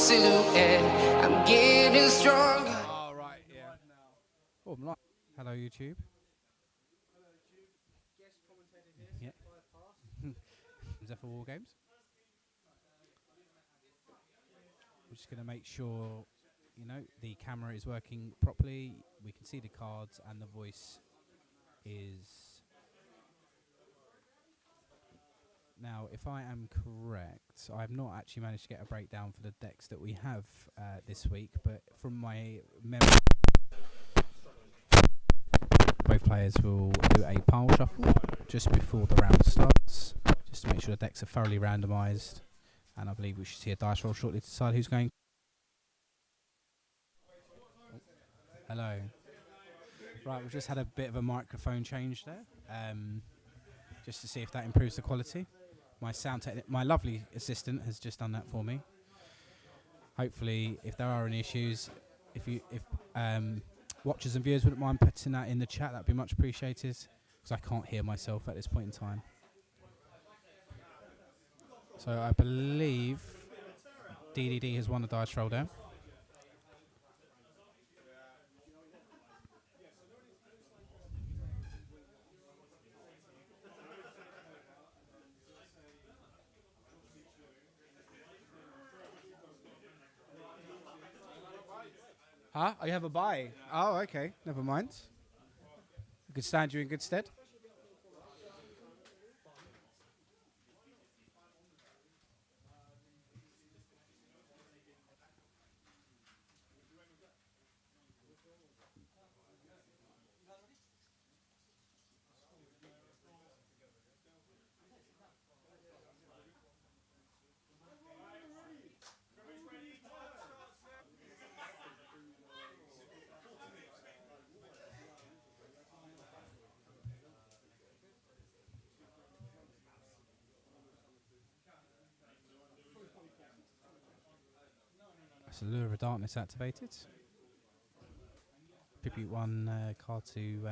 silhouette. I'm getting stronger. Oh, right, yeah. Oh, I'm like, hello, YouTube. Yeah. Is that for War Games? We're just going to make sure, you know, the camera is working properly. We can see the cards and the voice is... Now, if I am correct, I've not actually managed to get a breakdown for the decks that we have this week, but from my memory, both players will do a pile shuffle just before the round starts, just to make sure the decks are thoroughly randomised, and I believe we should see a dice roll shortly to decide who's going. Oh, hello. Right, we've just had a bit of a microphone change there, just to see if that improves the quality. My lovely assistant has just done that for me. Hopefully, if there are any issues, if watchers and viewers wouldn't mind putting that in the chat, that'd be much appreciated, because I can't hear myself at this point in time. So I believe DDD has won the dice roll there. Huh? Oh, you have a buy? Oh, okay. Never mind. I could stand you in good stead. That's a Lure of Darkness activated. Tribute one card to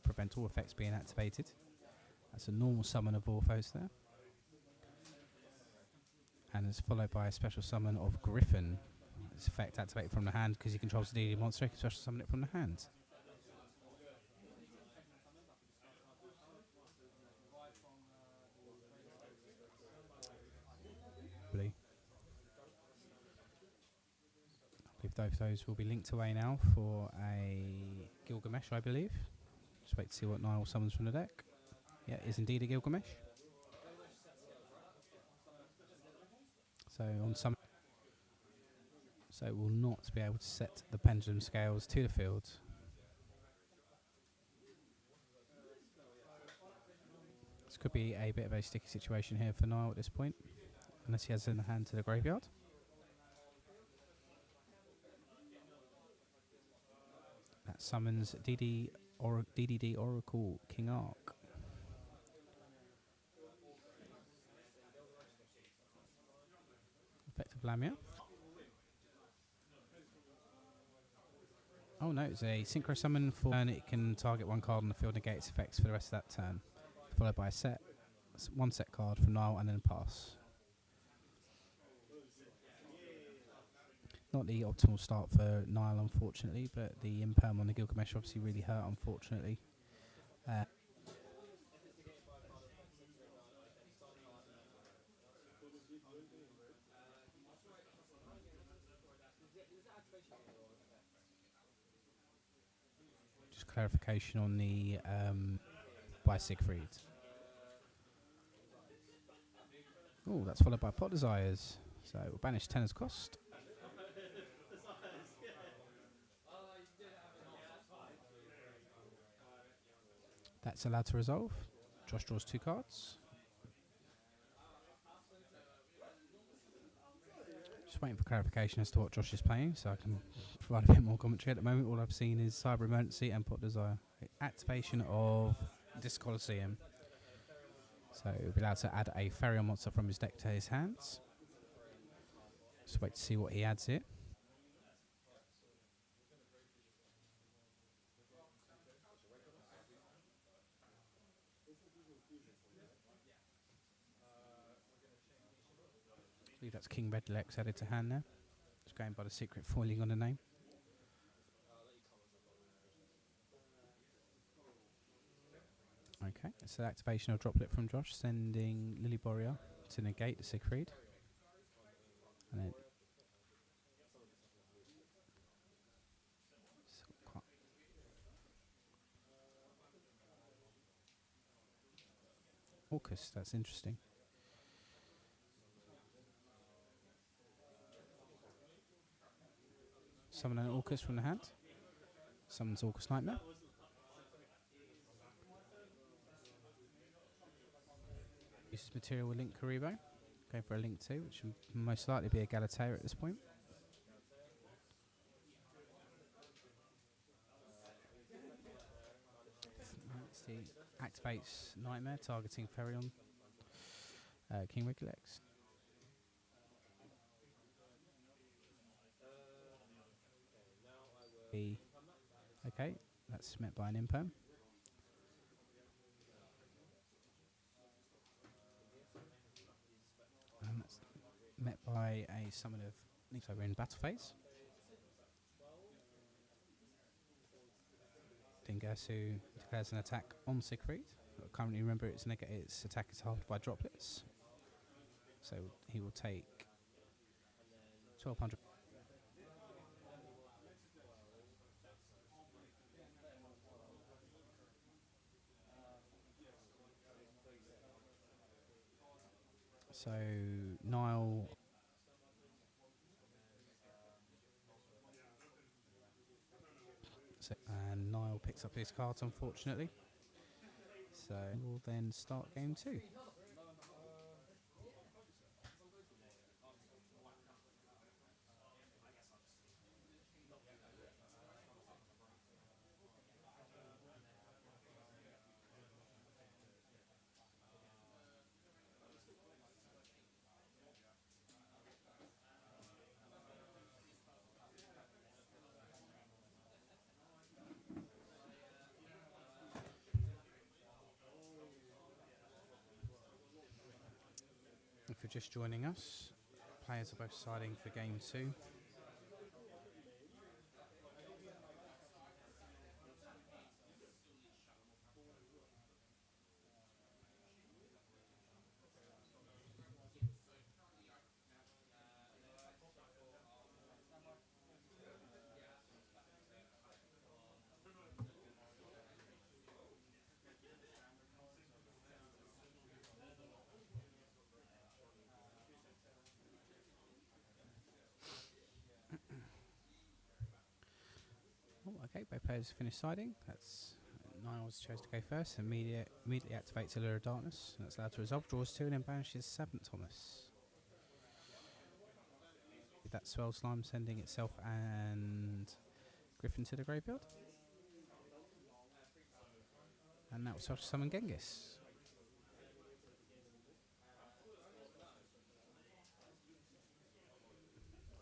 prevent all effects being activated. That's a normal summon of Orcust there. And it's followed by a special summon of Griffin. This effect activated from the hand because he controls the DD monster, he can special summon it from the hand. I believe those will be linked away now for a Gilgamesh, I believe. Just wait to see what Niall summons from the deck. Yeah, it is indeed a Gilgamesh. So on some, so it will not be able to set the pendulum scales to the field. This could be a bit of a sticky situation here for Niall at this point, unless he has in the hand to the graveyard. That summons DDD Oracle King Arc. Effective Lamia. Oh no, it's a synchro summon for turn. It can target one card on the field and negate its effects for the rest of that turn. Followed by a one set card from Niall and then pass. Not the optimal start for Niall, unfortunately, but the imperm on the Gilgamesh obviously really hurt, unfortunately. Just clarification on the by Siegfried. Oh, that's followed by Pot Desires. So we'll banish 10 as cost. That's allowed to resolve. Josh draws 2 cards. Just waiting for clarification as to what Josh is playing, so I can provide a bit more commentary. At the moment, all I've seen is Cyber Emergency and Pot Desire. Activation of this Colosseum. So he'll be allowed to add a Ferion monster from his deck to his hands. Just wait to see what he adds here. I believe that's King Redlex added to hand there. going by the secret foiling on the name. Okay, so activation of droplet from Josh, sending Lily Boreal to negate the Siegfried. And then Orcust, that's interesting. Summon an Orcust from the hand. Summons Orcust Nightmare. Uses material with Link Karibo. Going for a Link 2, which will most likely be a Galatea at this point. Let's see. Activates Nightmare, targeting Ferion. King Regilex. Okay, that's met by an Imperm. And that's met by a summon of Link. So we're in battle phase. Dingasu declares an attack on Siegfried. Currently, remember, its attack is halved by droplets. So he will take 1200. So Nile. And Nile picks up his cards, unfortunately. So we'll then start game 2. If you're just joining us, players are both siding for game 2. Okay, both players finished siding. That's Niles chose to go first. Immediately activates Allure of Darkness. And that's allowed to resolve. Draws 2 and then banishes 7 Thomas. That Swell Slime sending itself and Griffin to the graveyard. And that was such summon Genghis.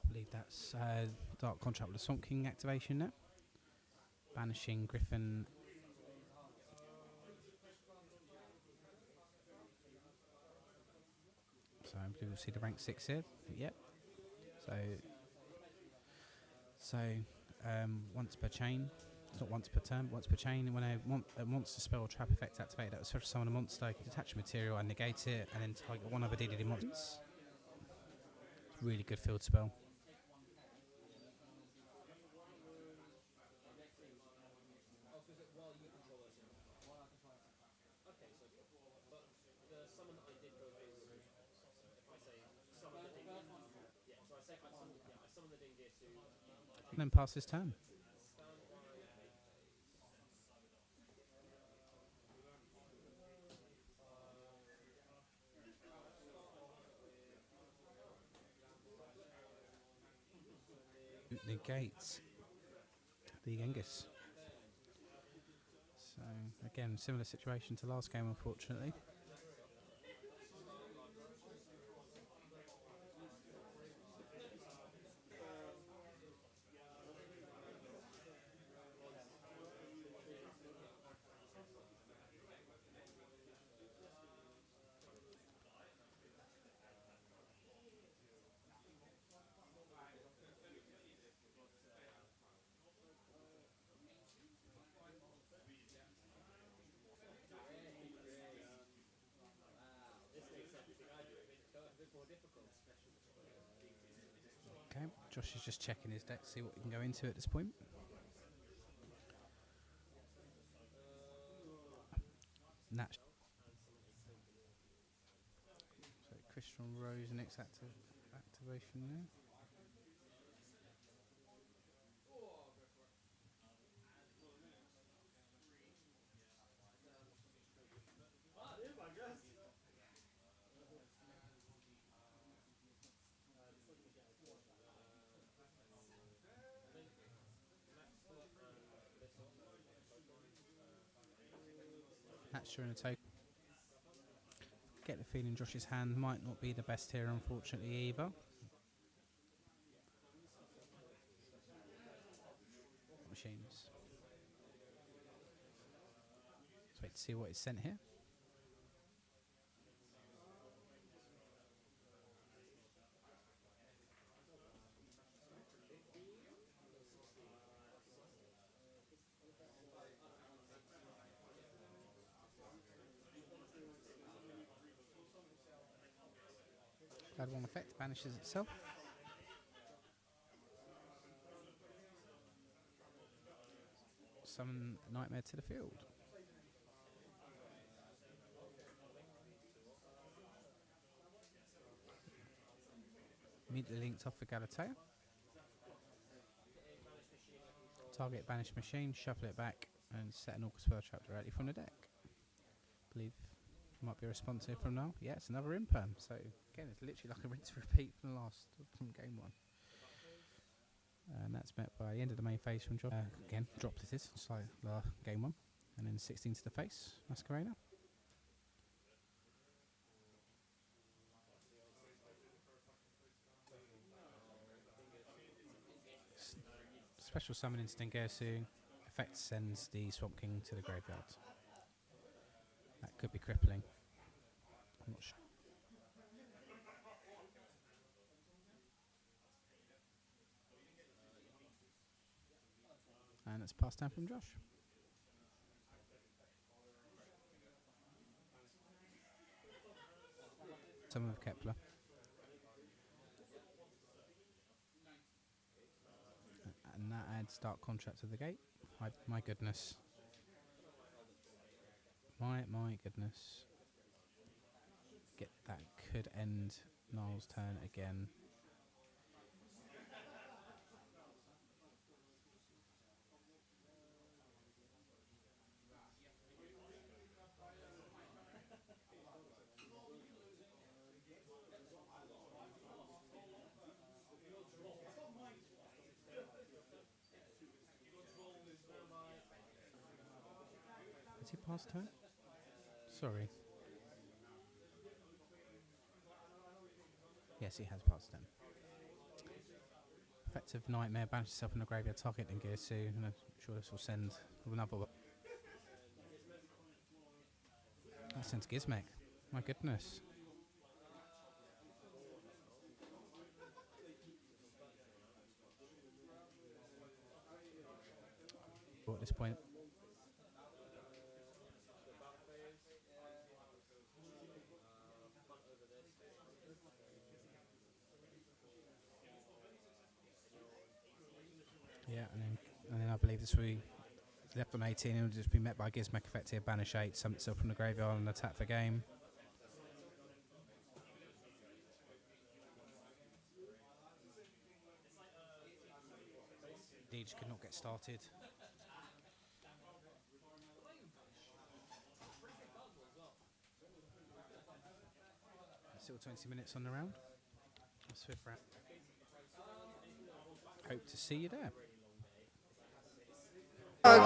I believe that's Dark Contract with the Swamp King activation now. Banishing Griffin. So I believe we'll see the rank 6 here. Yep. So once per chain. It's not once per turn, once per chain. When a monster spell or trap effect activated, that was first summon a monster, you can detach a material and negate it, and then target one other DDD monsters. It's a really good field spell. And then pass his turn. Negates the Genghis. So again, similar situation to last game, unfortunately. Okay, Josh is just checking his deck to see what we can go into at this point. So Crystal Rose next activation there. Hatcher and a token. Get the feeling Josh's hand might not be the best here, unfortunately, either. Machines. Let's wait to see what is sent here. Add one effect, banishes itself. Summon Nightmare to the field. Immediately linked off for Galatea. Target banished machine, shuffle it back, and set an Orcust spell trap directly from the deck. Believe might be a response here from now. Yeah, it's another imperm. So again, it's literally like a rinse repeat from game one. And that's met by the end of the main phase from Josh. Again, dropped it is, just like game one. And then 16 to the face, Masquerader. Special summon Instant Gersu. Effect sends the Swamp King to the graveyard. That could be crippling. I'm not sure. And it's passed down from Josh. Summon of Kepler. And that adds Dark Contract to the gate. My goodness. My goodness. That could end Niall's turn again. Has he passed turn? Sorry. Yes, he has passed turn. Effective Nightmare, banish yourself in the graveyard, target and Gersu, and I'm sure this will send another one. That sends Gizmek. My goodness. Well, at this point. Yeah, and then I believe this will be left on 18 and it will just be met by Gizmek effect here, banish 8, summon itself from the graveyard and attack for game. Deej could not get started. Still 20 minutes on the round. Swift round. Hope to see you there. I've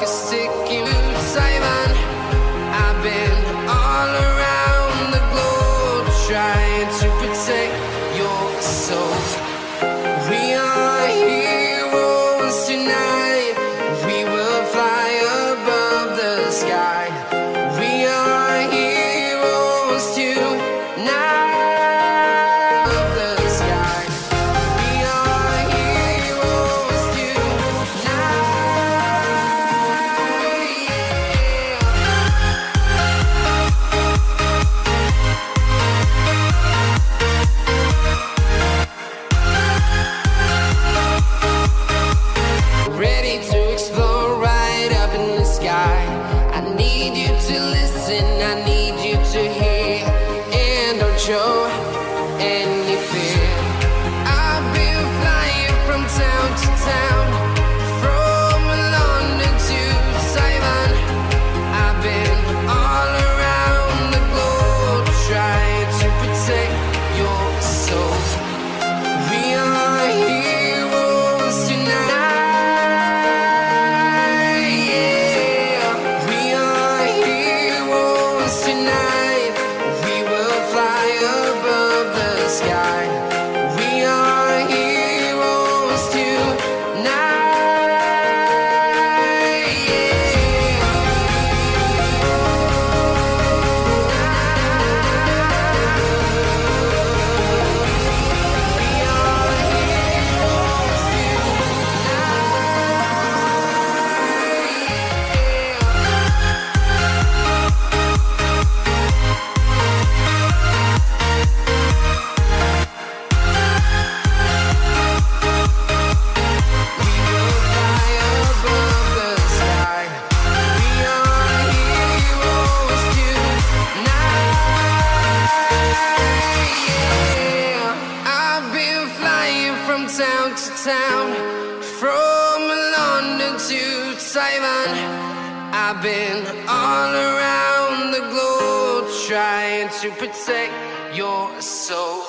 been all around the globe trying to protect your soul. We are heroes tonight. We will fly above the sky. We are heroes tonight. From London to Taiwan, I've been all around the globe trying to protect your soul.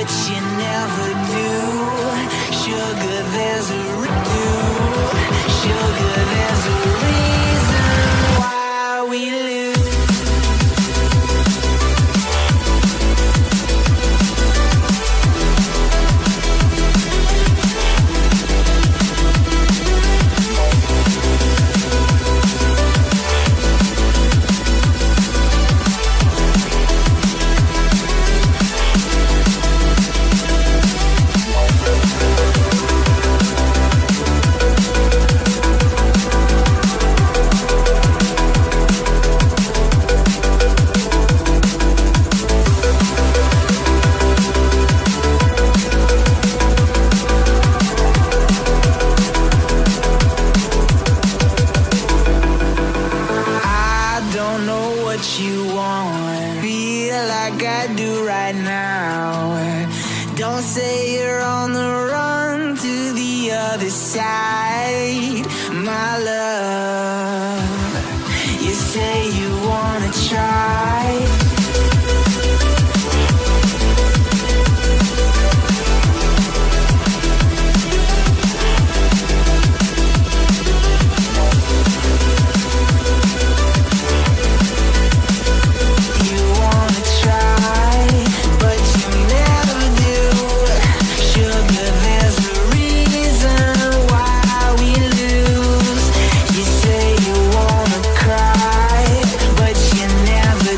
but you never do. Sugar, there's a sugar, there's a reason why we lose.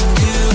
Do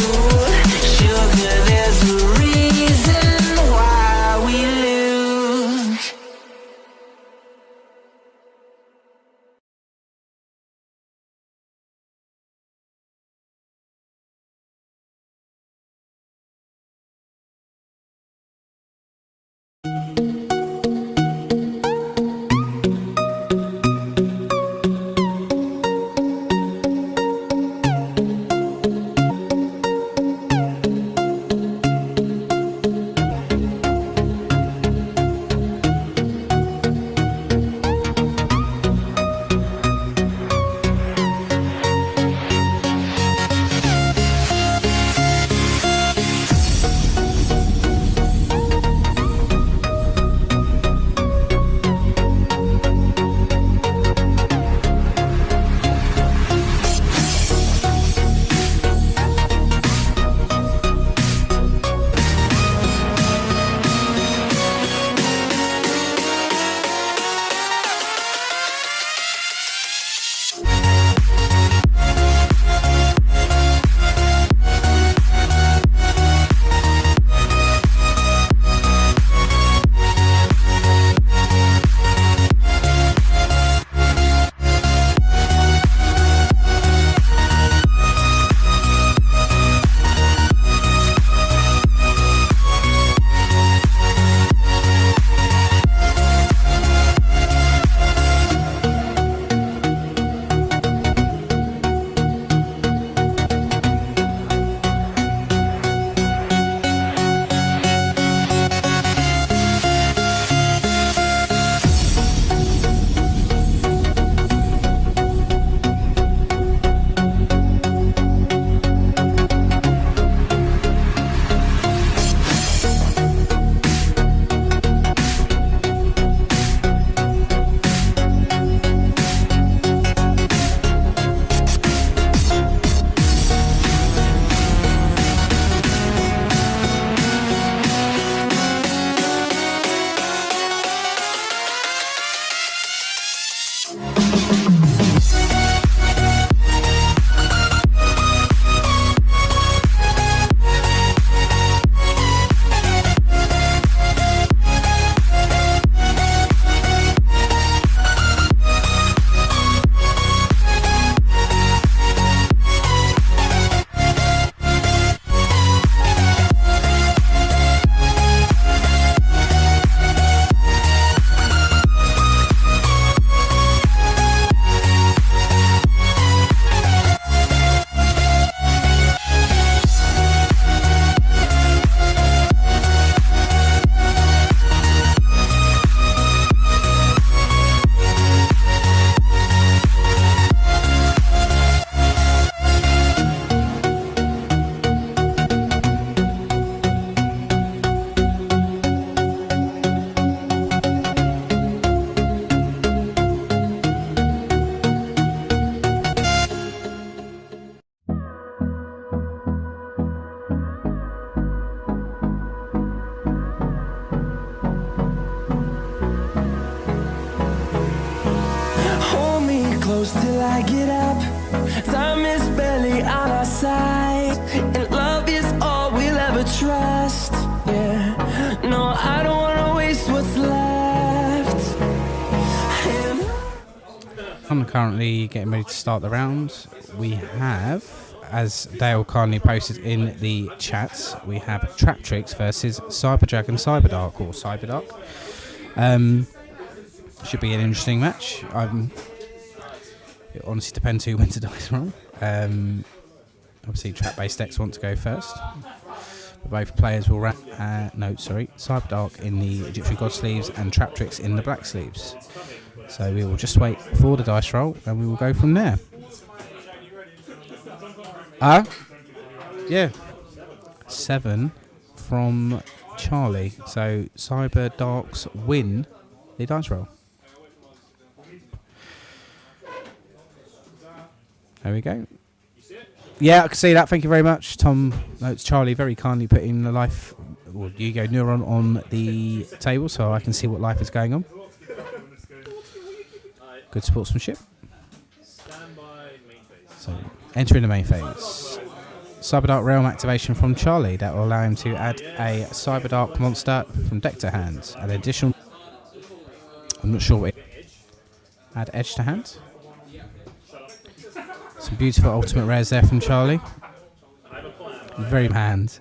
close till I get up. Time is barely on our side, and love is all we'll ever trust. Yeah, no, I don't wanna waste what's left. And I'm currently getting ready to start the round. We have, as Dale kindly posted in the chat, we have Traptrix versus Cyberdark and Cyberdark, or Cyberdark. Should be an interesting match. It honestly depends who wins the dice roll. Obviously, trap-based decks want to go first. But both players will Cyberdark in the Egyptian God sleeves and Traptrix in the black sleeves. So we will just wait for the dice roll and we will go from there. Yeah. 7 from Charlie. So Cyberdark's win the dice roll. There we go. Yeah, I can see that. Thank you very much, Tom. No, it's Charlie very kindly putting the life, or YUGIOH neuron on the table so I can see what life is going on. Good sportsmanship. So, entering the main phase. Cyberdark Realm activation from Charlie. That will allow him to add a Cyberdark monster from deck to hand. An additional... I'm not sure what it... Add edge to hand. Some beautiful ultimate rares there from Charlie. Very hand.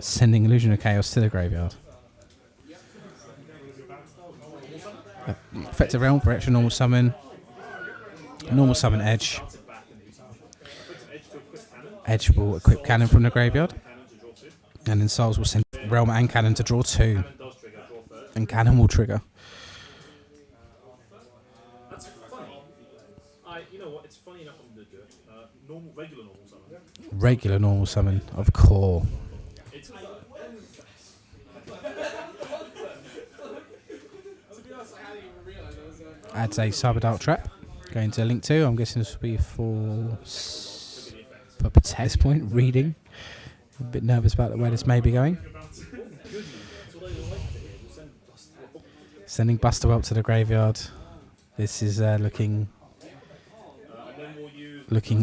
Sending Illusion of Chaos to the graveyard. Effective Realm for extra normal summon. Normal summon Edge. Edge will equip Cannon from the graveyard. And then Souls will send Realm and Cannon to draw 2. And Cannon will trigger. Regular normal summon, of course. Adds a Cyberdark trap. Going to link 2. I'm guessing this will be for this point, reading. A bit nervous about where this may be going. Sending Buster Welt to the graveyard. This is looking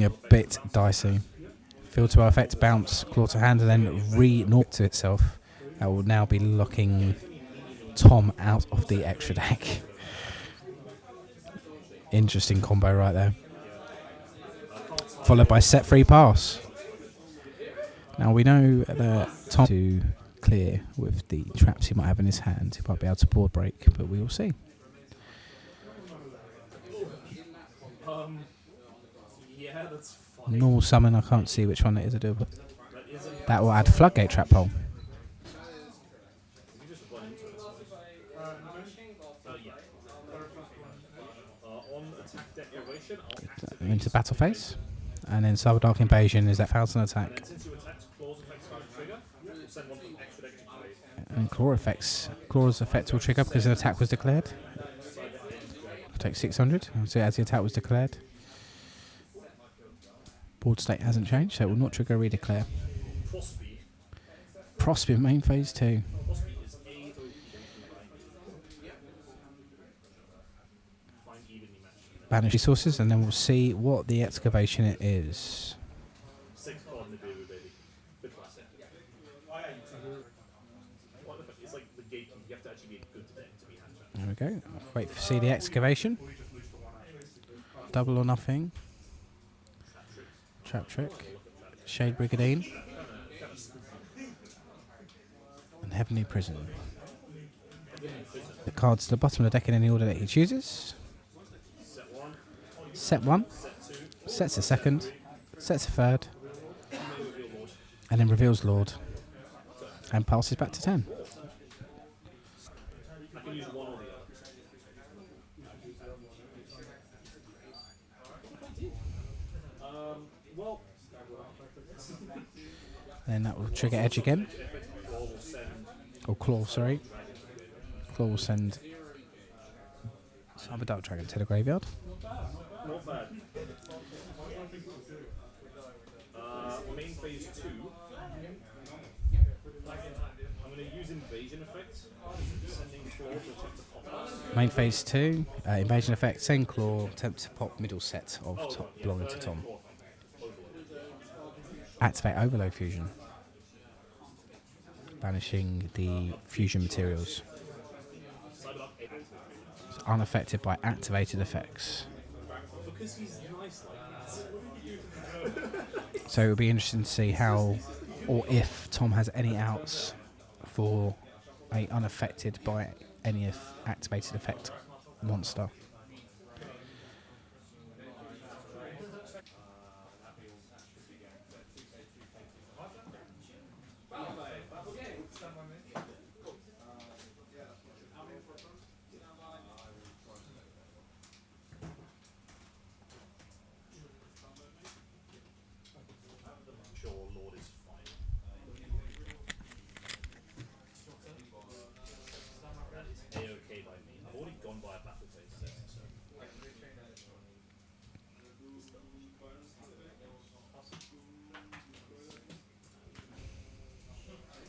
a bit dicey. Field to our effect, bounce, claw to hand, and then re-naught to itself. That will now be locking Tom out of the extra deck. Interesting combo right there. Followed by set free pass. Now we know that Tom to clear with the traps he might have in his hand. He might be able to board break, but we will see. Yeah, that's funny. Normal summon, I can't see which one it is to do, but that will add Floodgate Trap Hole. Into battle phase, and then Cyberdark Invasion is that Thousand attack. And Claw's effect will trigger because an attack was declared. Take 600, so as the attack was declared. Board state hasn't changed, so it will not trigger redeclare. Prosper main phase 2. Banish resources, and then we'll see what the excavation it is. There we go. Wait to see the excavation. Double or nothing. Traptrix. Shade Brigandine. And Heavenly Prison. The cards to the bottom of the deck in any order that he chooses. Set 1. Sets a second. Sets a third. And then reveals Lord. And passes back to 10. Then that will trigger Edge again. Or Claw, sorry. Claw will send Cyberdark Dragon to the graveyard. Not bad. Main phase 2. I'm going to use Invasion effect, sending Claw to attack the Main phase 2, invasion effect, send claw, attempt to pop middle set of top belonging to Tom. Activate overload fusion, banishing the fusion materials. It's unaffected by activated effects. Because he's nice like that. So it'll be interesting to see how or if Tom has any outs for a unaffected by any activated effect monster. Sure, Lord is fine. That is A-OK by me. I've already gone by a battle phase set, so.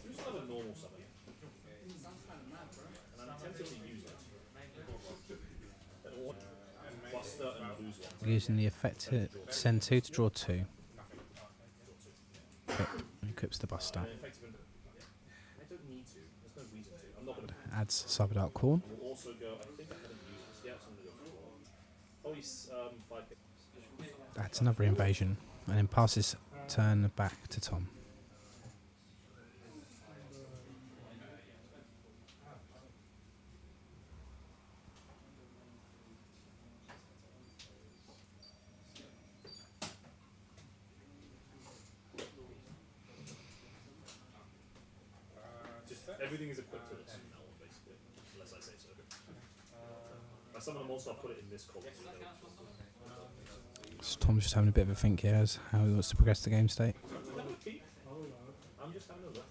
We just have a normal summon. And I'm tempted to use it. Buster and lose one. Using the effect to send 2 to draw 2. Equips the Buster. I don't need to. There's no reason to. I'm not going to. Adds Cyberdark Corn. We'll also go. I think I haven't used this yet, so I'm going to go for 4. Oh, he's 5 picks. Adds another invasion. And then passes turn back to Tom. Everything is equipped to this now, basically. Unless I say so. I summon a monster, I'll put it in this column. So Tom's just having a bit of a think here as how he wants to progress the game state. I'm just having a look.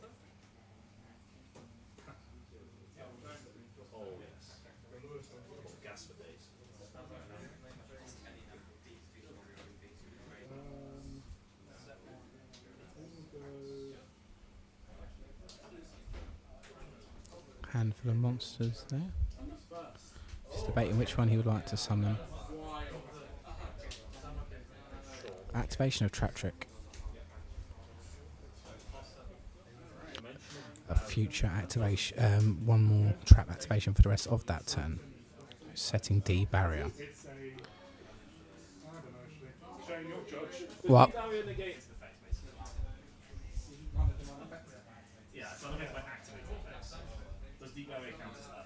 Oh, yes. I've got gas for days. Handful of monsters there. Just debating which one he would like to summon. Activation of Traptrix. A future activation. One more trap activation for the rest of that turn. Setting D barrier. What? Yeah, so I'm getting my activated effects. Does deep barrier count as that?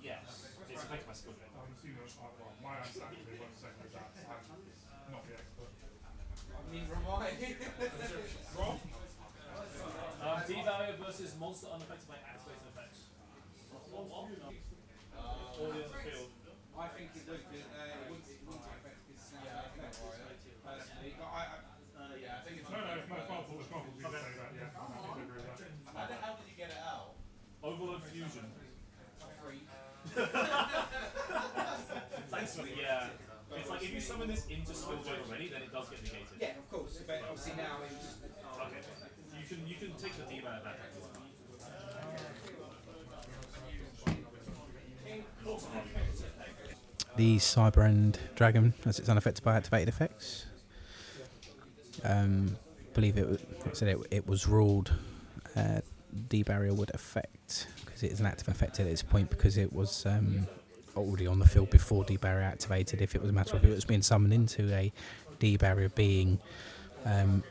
Yes, it's affected my skill check. I'm assuming well, my understanding is what I'm saying is that I'm not the expert. Deep barrier versus monster unaffected by activated effects. All the other field. I think it would be, it wouldn't affect his personally, but yeah, I think it's... No, it's my fault. It's not for me to say that, yeah. I'm happy to agree with that. How did you get it out? Overload fusion. Free. Thanks for the, yeah. It's like if you summon this into skill check already, then it does get negated. Yeah, of course, but obviously now it's... Okay. You can take the D-barrier back. The Cyber End Dragon, as it's unaffected by activated effects. Believe it was ruled D barrier would affect because it is an active effect at its point because it was already on the field before D barrier activated. If it was a matter of it was being summoned into a D barrier being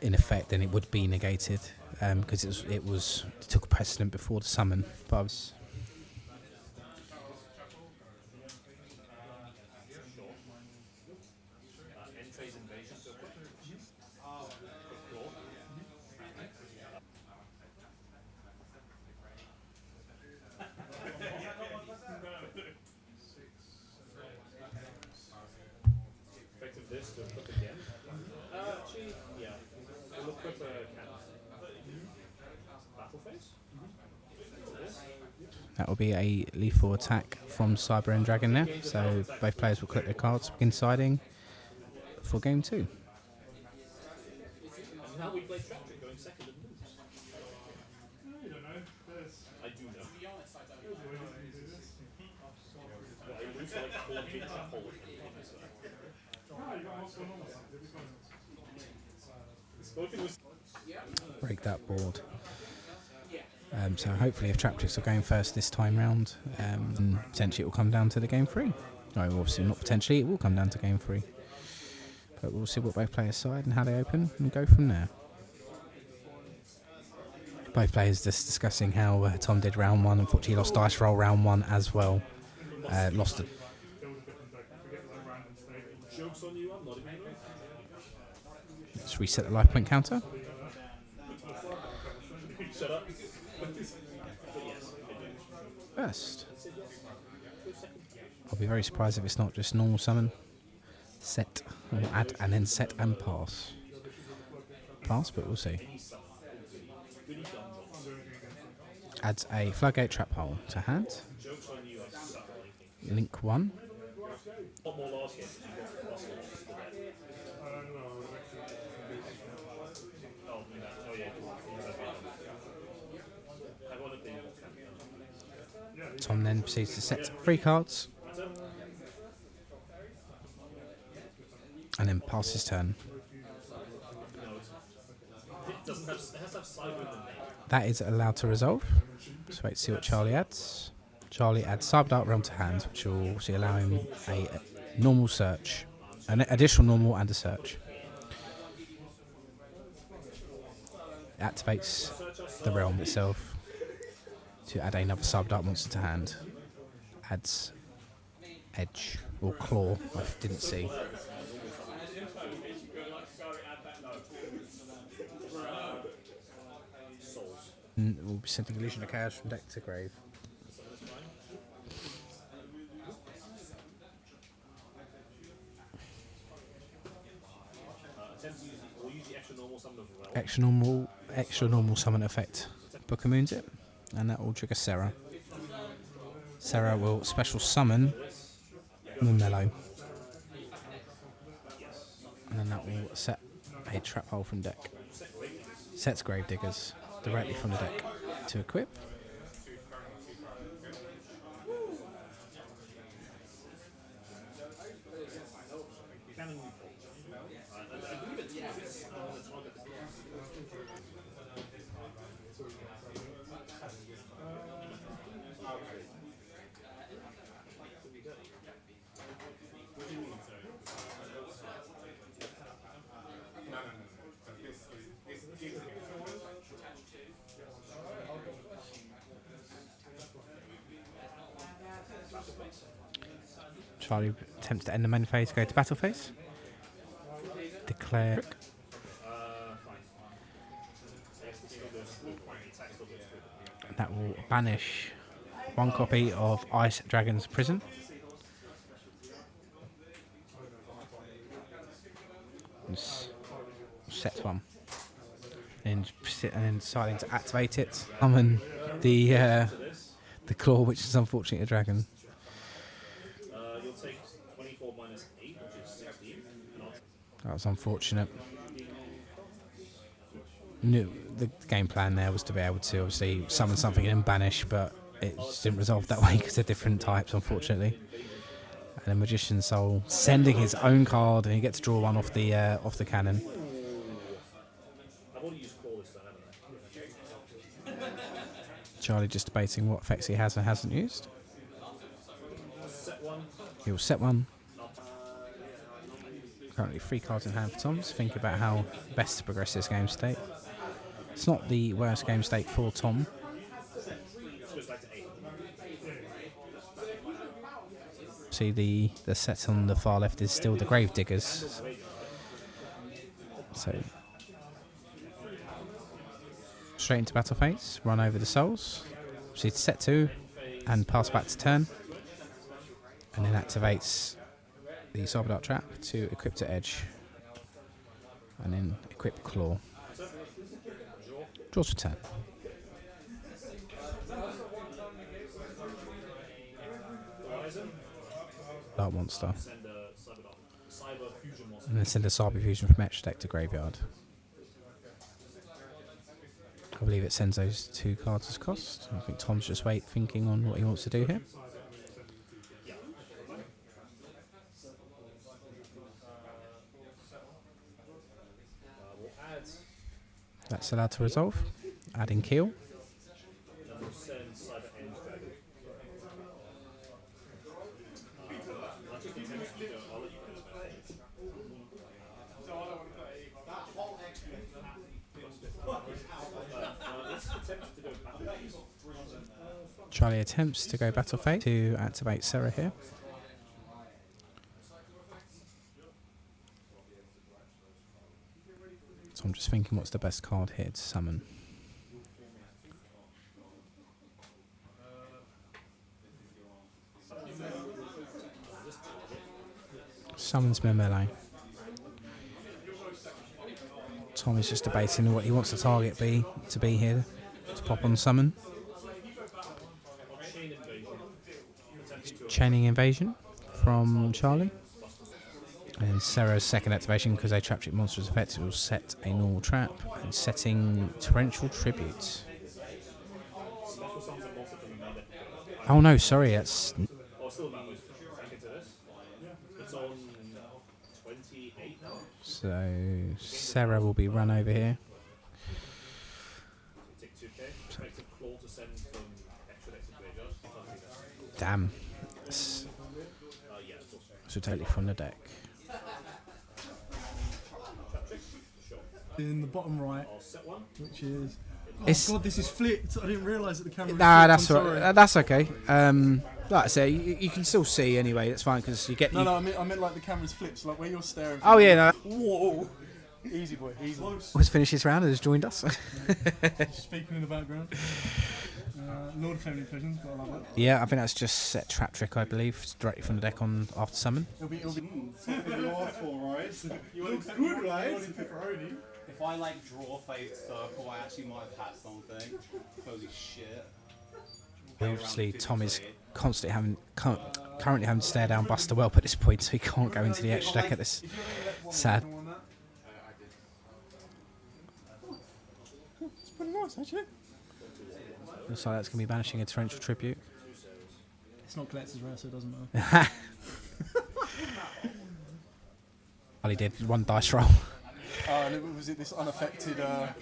in effect, then it would be negated because it took precedent before the summon. But I was Effective this to equip again. Actually, yeah. We'll equip a cannon. Battle phase? that will be a lethal attack from Cyber End Dragon there. So both players will collect their cards, begin siding for game 2. And how we play Traptrix, going second and lose. You don't know. There's I do know. To be honest, I don't ways you know. can do this. Well, I lose for like 400 trap hole. Ah, you got multiple normal ones. It'll be fine. Spoken was. Break that board. So hopefully if Traptrix are going first this time round, potentially it will come down to the game 3. No, obviously not potentially, it will come down to game 3. But we'll see what both players side and how they open and go from there. Both players just discussing how Tom did round 1, unfortunately lost dice roll round 1 as well. Lost it. There was a different deck. Forget like random state. Joke's on you, I'm not even know. Let's reset the life point counter. Shut up. First. I'll be very surprised if it's not just normal summon, set, or add, and then set and pass. Pass, but we'll see. Adds a floodgate trap hole to hand. Link 1. What more last game? Oh yeah. Tom then proceeds to set 3 cards. And then pass his turn. It has to have cyber in the name. That is allowed to resolve. So wait to see what Charlie adds. Charlie adds Cyberdark Realm to hand, which will obviously allow him a normal search, an additional normal and a search. It activates the realm itself to add another Cyberdark monster to hand. Adds Edge or Claw, I didn't see. We'll be sending Illusion of Chaos from deck to grave. Extra normal summon effect. Book Moons it, and that will trigger Sarah. Sarah will special summon Mellow, and then that will set a trap hole from deck. Sets Gravediggers directly from the deck to equip. Charlie attempts to end the main phase, go to battle phase. Declare. And that will banish 1 copy of Ice Dragon's Prison. And set 1. And then deciding to activate it. Summon the claw, which is unfortunately a dragon. You'll take 24 minus 8, which is 16. That was unfortunate. The game plan there was to be able to obviously summon something and banish, but it just didn't resolve that way because they're different types, unfortunately. And then Magician's Soul sending his own card, and he gets to draw one off the cannon. I've already used claw this time, haven't I? Charlie just debating what effects he has and hasn't used. He will set 1. Currently 3 cards in hand for Tom to think about how best to progress this game state. It's not the worst game state for Tom. See, the set on the far left is still the Gravediggers. So straight into battle phase, run over the souls. See, to set 2 and pass back to turn. And then activates the Cyberdark trap to equip to Edge. And then equip Claw. Draws for turn. Dark monster. And then send a Cyber Fusion from extra deck to graveyard. I believe it sends those 2 cards as cost. I think Tom's just thinking on what he wants to do here. We'll add. That's allowed to resolve. Adding Keel. And we'll send Cyber End Dragon. I'll just use it. I'll let you finish that. Let's attempt to go battle phase. Charlie attempts to go battle phase to activate Sarah here. So I'm just thinking what's the best card here to summon. Summons me melee. Tom is just debating what he wants the target to be here to pop on summon. Chaining Invasion from Charlie. And Sarah's second activation, because a Traptrix monster's effect, will set a normal trap, and setting Torrential Tribute. Oh no, sorry, that's... So Sarah will be run over here. Damn. So totally from the deck. In the bottom right, which is... Oh It's god, this is flipped. I didn't realise that the camera was nah, flipped. that's I'm all right. sorry. That's okay. Like I say, you can still see anyway. That's fine because you get. No, I meant like the camera's flipped, so like where you're staring. Oh yeah, no. Whoa. Easy boy, easy. Was finished his round and has joined us. Speaking in the background. Lord of Feminine Visions, gotta love it. Yeah, I think that's just set Traptrix, I believe, directly from the deck on after summon. It'll be something you asked for, right? Looks good, right? Pepperoni. If I like draw phase circle, I actually might have had something. Holy shit. Obviously, Tom is constantly currently having to stare down Buster Whelp at this point, so he can't go into the extra deck at this. Sad. It's pretty nice, actually. Looks like that's going to be banishing a Torrential Tribute. It's not collector's rare, so it doesn't matter. Well, he did 1 dice roll. And was it this unaffected?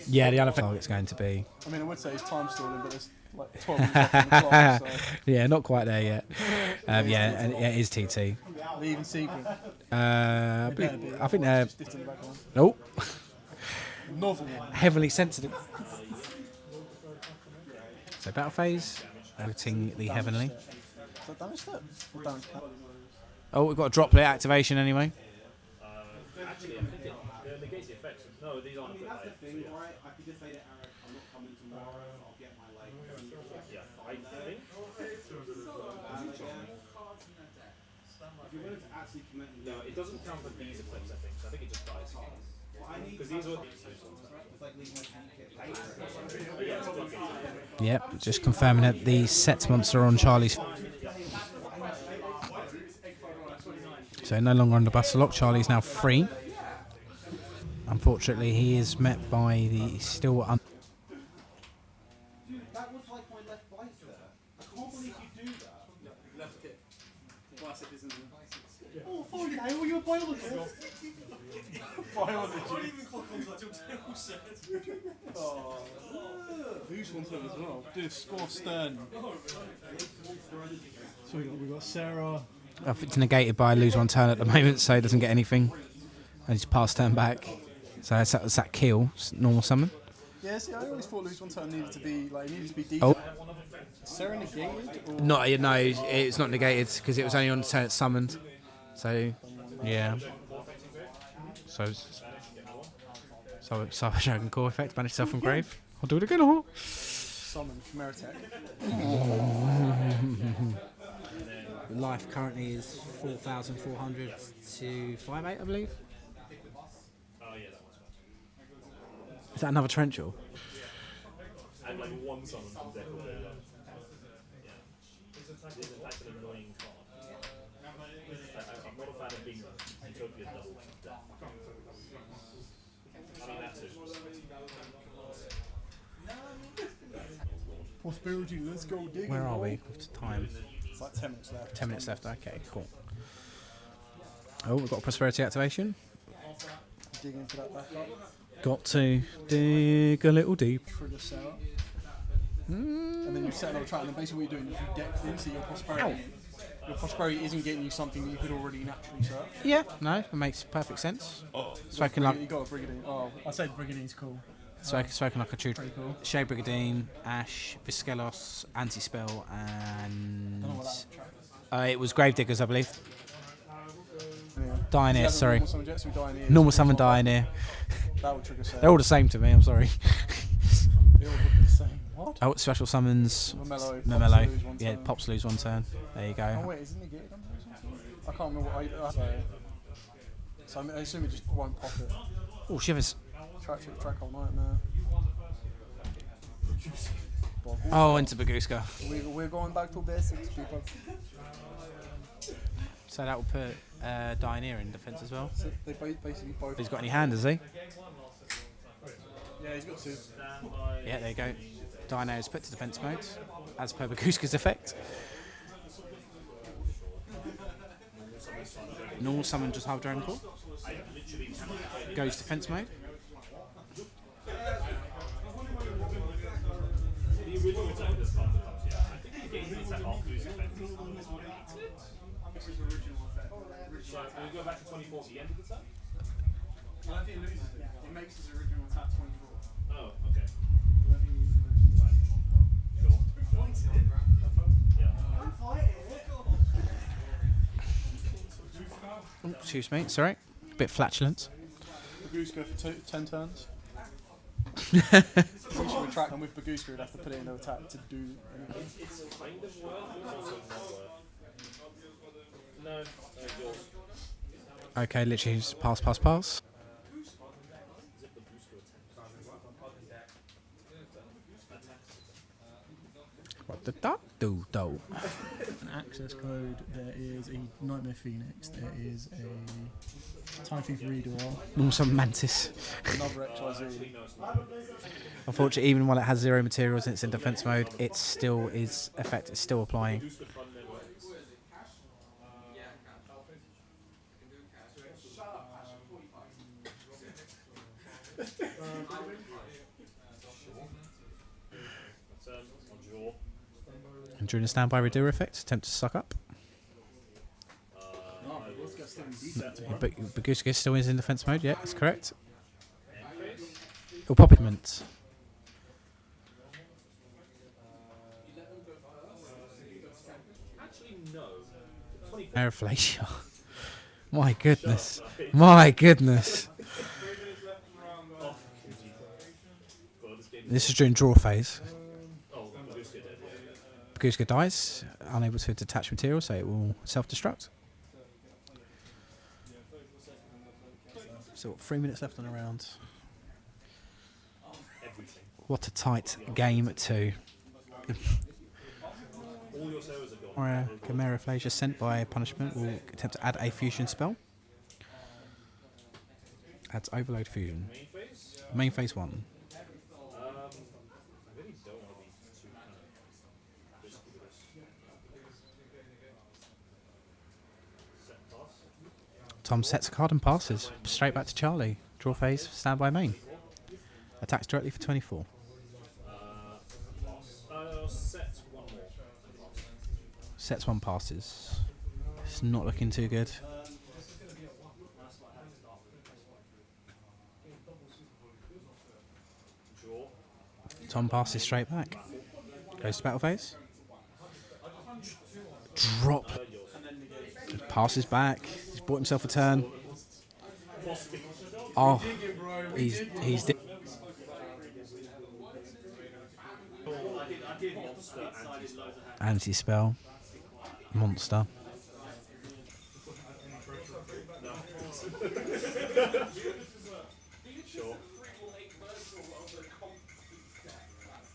Yeah, the unaffected target's going to be. I mean, I would say it's time stalling, but there's like 12 minutes left on the clock, so. Yeah, not quite there yet. And yeah, it is TT. The even secret. I think they're. Just in the background. Nope. Novel. Heavily sensitive. So battle phase, voting the heavenly. Is that damage step? Or damage step? Oh, we've got a droplet activation anyway. Actually, I think it negates the effects. No, these aren't. That's the thing, right? I could just say to Eric, I'm not coming tomorrow, I'll get my like. Yeah, I think. If you wanted to actually commit, No, it doesn't count for these effects. I think. So I think it just dies. Because these are. it's like leaving my kit. Yep, just confirming that the set monster on Charlie's. So no longer under Buster Lock. Charlie's now free. Unfortunately, he is met by the still Dude, that was like my left bicep. I can't believe you do that. Left kick. Bicep isn't. Oh, fucking hell, you're a biologist. Biology. I didn't even click onto that till Tail said. Oh. Who's won turn as well? Dude, score Stern. So we got Sarah. I think it's negated by lose 1 turn at the moment, so he doesn't get anything. And he's passed turn back. So that's that kill, normal summon. Yeah, see, I always thought lose 1 turn needed to be deep. Oh. Sarah negated? Or? No, it's not negated because it was only on the turn it's summoned. So, yeah. So Cyber Dragon Core effect, banish self from grave. I'll do it again. Oh. Summon, Chimera Tech. Life currently is 4,400 to 5.8, I believe. Oh yeah, that one's fine. Is that another torrential? And like 1 summon from deck or yeah. That's an annoying card. I'm not a fan of being Utopia double death. I mean, that's it. Prosperity, let's go dig. Where are we with time? It's like 10 minutes left. 10 minutes left. Okay, cool. Oh, we've got a prosperity activation. Dig into that back up. Got to dig a little deep. Trigger setup. And then you set another track, and then basically what you're doing is you deck things, so your prosperity isn't getting you something that you could already naturally search. Yeah, no, it makes perfect sense. Spoken You like got a Brigadine. Oh, I said Brigadine's cool. spoken like a true. Pretty cool. Shea Brigadine, Ash, Viskelos, Anti-Spell, I and don't know what that track is. it was Gravediggers, I believe. Yeah. Dying sorry. Normal summon jets, we Dioneer. Normal summon Dying. That would trigger set. They're all the same to me, I'm sorry. They all look the same. What? Oh, special summons. Memello. Memello. Pops lose one Yeah, turn. pops lose one turn. There you go. Oh wait, isn't it gated? I can't remember what so I assume it just won't pop it. Oh, shivers. Track all night now. Oh, into Baguska. We're going back to basics, people. So that will put Dynair in defense as well. So they basically both. He's got any hand, has he? Yeah, he's got two. Yeah, there you go. Dynair is put to defense mode, as per Baguska's effect. Normal summon just half Dragon Claw. Goes defense mode. The original attack of this card becomes, yeah. I think the game attack off lose effect is undefeated. This is original effect. Right, can we go back to 24 the end of the turn? I don't think it loses it. It makes his original attack 24. Oh, okay. I don't think he loses it. Sure. Yeah. Oh, excuse me, sorry. A bit flatulent. Baguska for 10 turns. We should retract, and with Baguska, we'd have to put it into attack to do anything. It's kind of worth, but it's also not worth. No, yours. Okay, literally just pass. What the duck do, though? An access code, there is a Nightmare Phoenix, there is a Time Thief Reader, Normal summon Mantis. another XYZ. Unfortunately, even while it has 0 materials and it's in defense mode, it still is effect is still applying. And during the standby redo effect, attempt to suck up. Baguska still is in defense mode, yeah, that's correct. Or Poppiment. Actually, no. Airflacia. My goodness. My goodness. This is during draw phase. Baguska dies, unable to detach material, so it will self-destruct. So 3 minutes left on the round. What a tight game too. Chimera Airflacia sent by punishment will attempt to add a fusion spell. Adds Overload Fusion. Main phase 1. Tom sets a card and passes. Straight back to Charlie. Draw phase, standby main. Attacks directly for 24. Sets 1 passes. It's not looking too good. Tom passes straight back. Goes to battle phase. Drop. Passes back. He's bought himself a turn. Oh, he's anti-spell. Monster.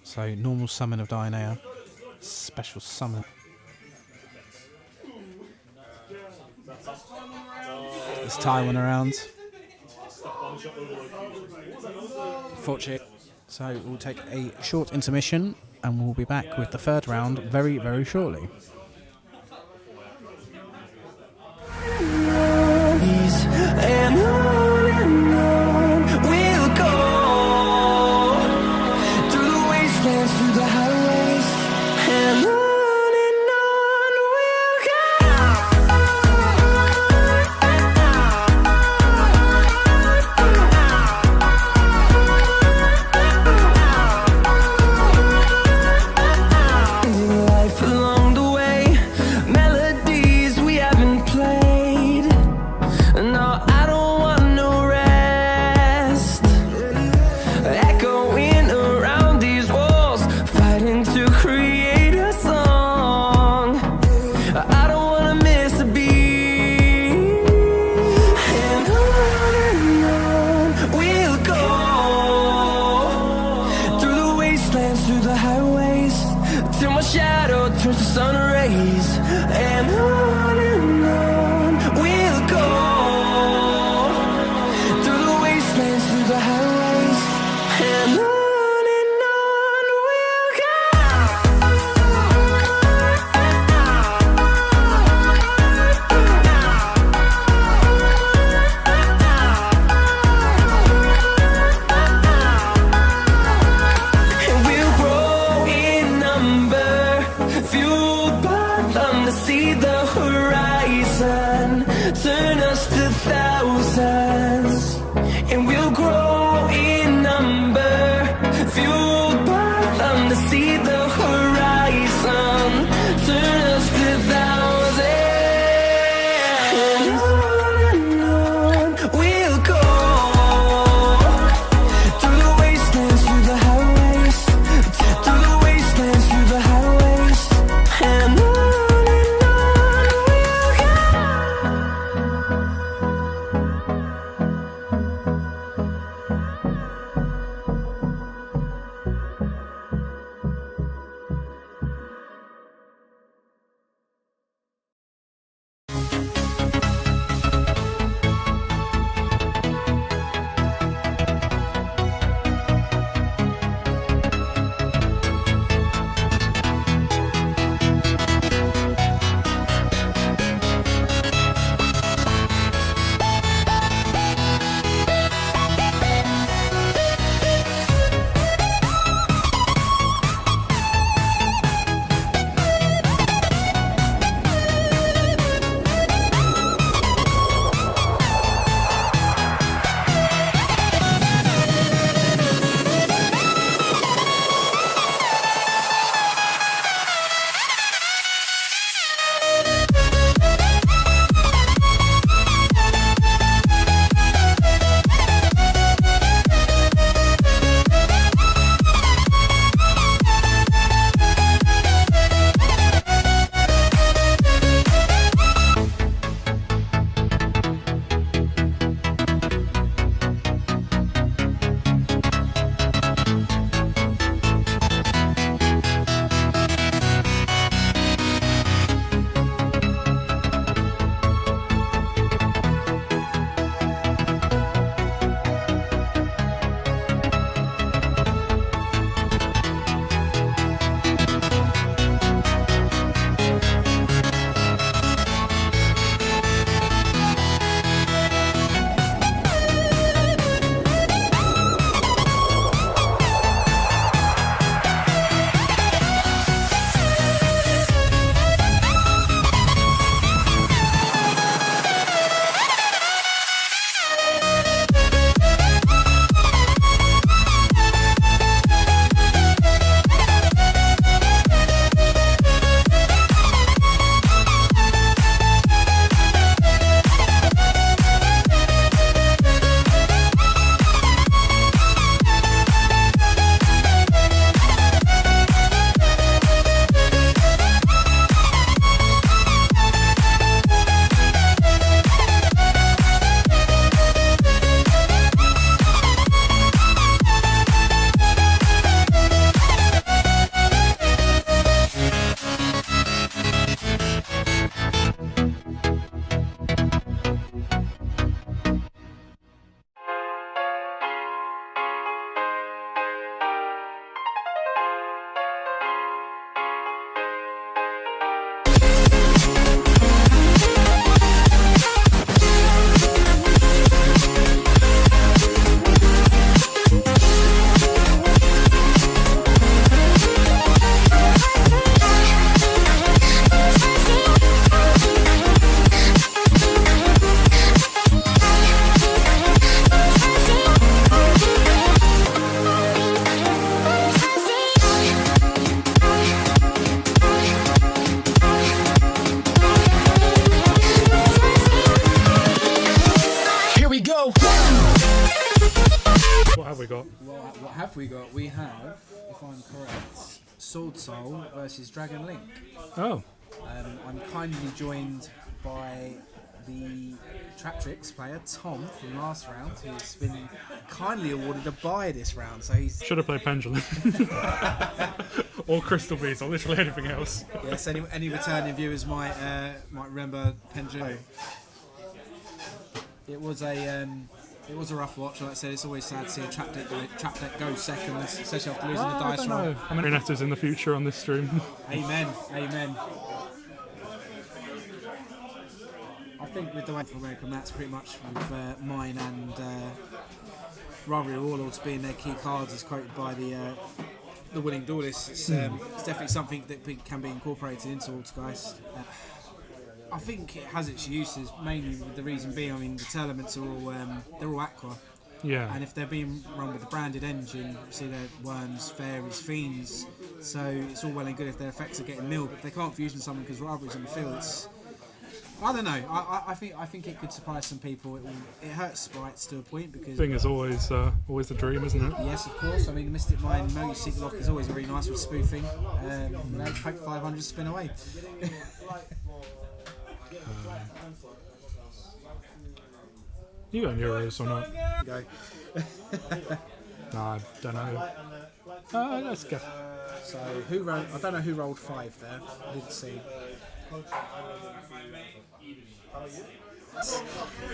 So normal summon of Dioneer. Special summon. It's time on around. Fortunate. So we'll take a short intermission and we'll be back with the third round very, very shortly. And on we'll go, through the wastelands, through the highways, and on we'll go. Life along the way, melodies we haven't played. No, I don't want no rest. Echoing around these walls, fighting to create a song. I don't wanna miss a beat. And on we'll go, through the wastelands, through the highways, till my shadow turns to sun rays. And on we'll go, through the wastelands, through the highways, and on we'll And we'll grow in number, fueled by them to see the horizon, turn us to thousands. And we'll grow in number, fueled by them to see the horizon, turn us to thousands. And on we'll go, through the wastelands, through the highways, through the wastelands, through the highways, and on we'll go. got? What have we got? We have, if I'm correct, Swordsoul versus Dragon Link. Oh. I'm kindly joined by the Traptrix player, Tom, from last round, who's been kindly awarded a bye this round. So he's Should have played Pendulum. Or Crystal Beast, or literally anything else. yes. Any returning viewers might remember Pendulum. It was a rough watch. Like I said, it's always sad to see a trap deck go seconds, especially after losing the I dice don't roll. know. I mean, Renetta's in the future on this stream. Amen. I think with the way for American, that's pretty much with mine and Rivalry Warlords being their key cards, as quoted by the winning duelists. It's definitely something that can be incorporated into Orcust. I think it has its uses, mainly with the reason being, I mean, the tournaments are all they're all aqua. Yeah. And if they're being run with a branded engine, see they're worms, fairies, fiends, so it's all well and good if their effects are getting milled, but if they can't fusion someone because rivalry's on the field, it's... I don't know. I think it could surprise some people. It hurts sprites to a point because... Thing is always the dream, isn't it? Yes, of course. I mean, Mystic Mind Multi-Seek Lock is always very nice with spoofing. Poke 500 spin away. You got Euros or not? Go. No, I don't know. Let's go. So who rolled? I don't know who rolled 5 there. I didn't see.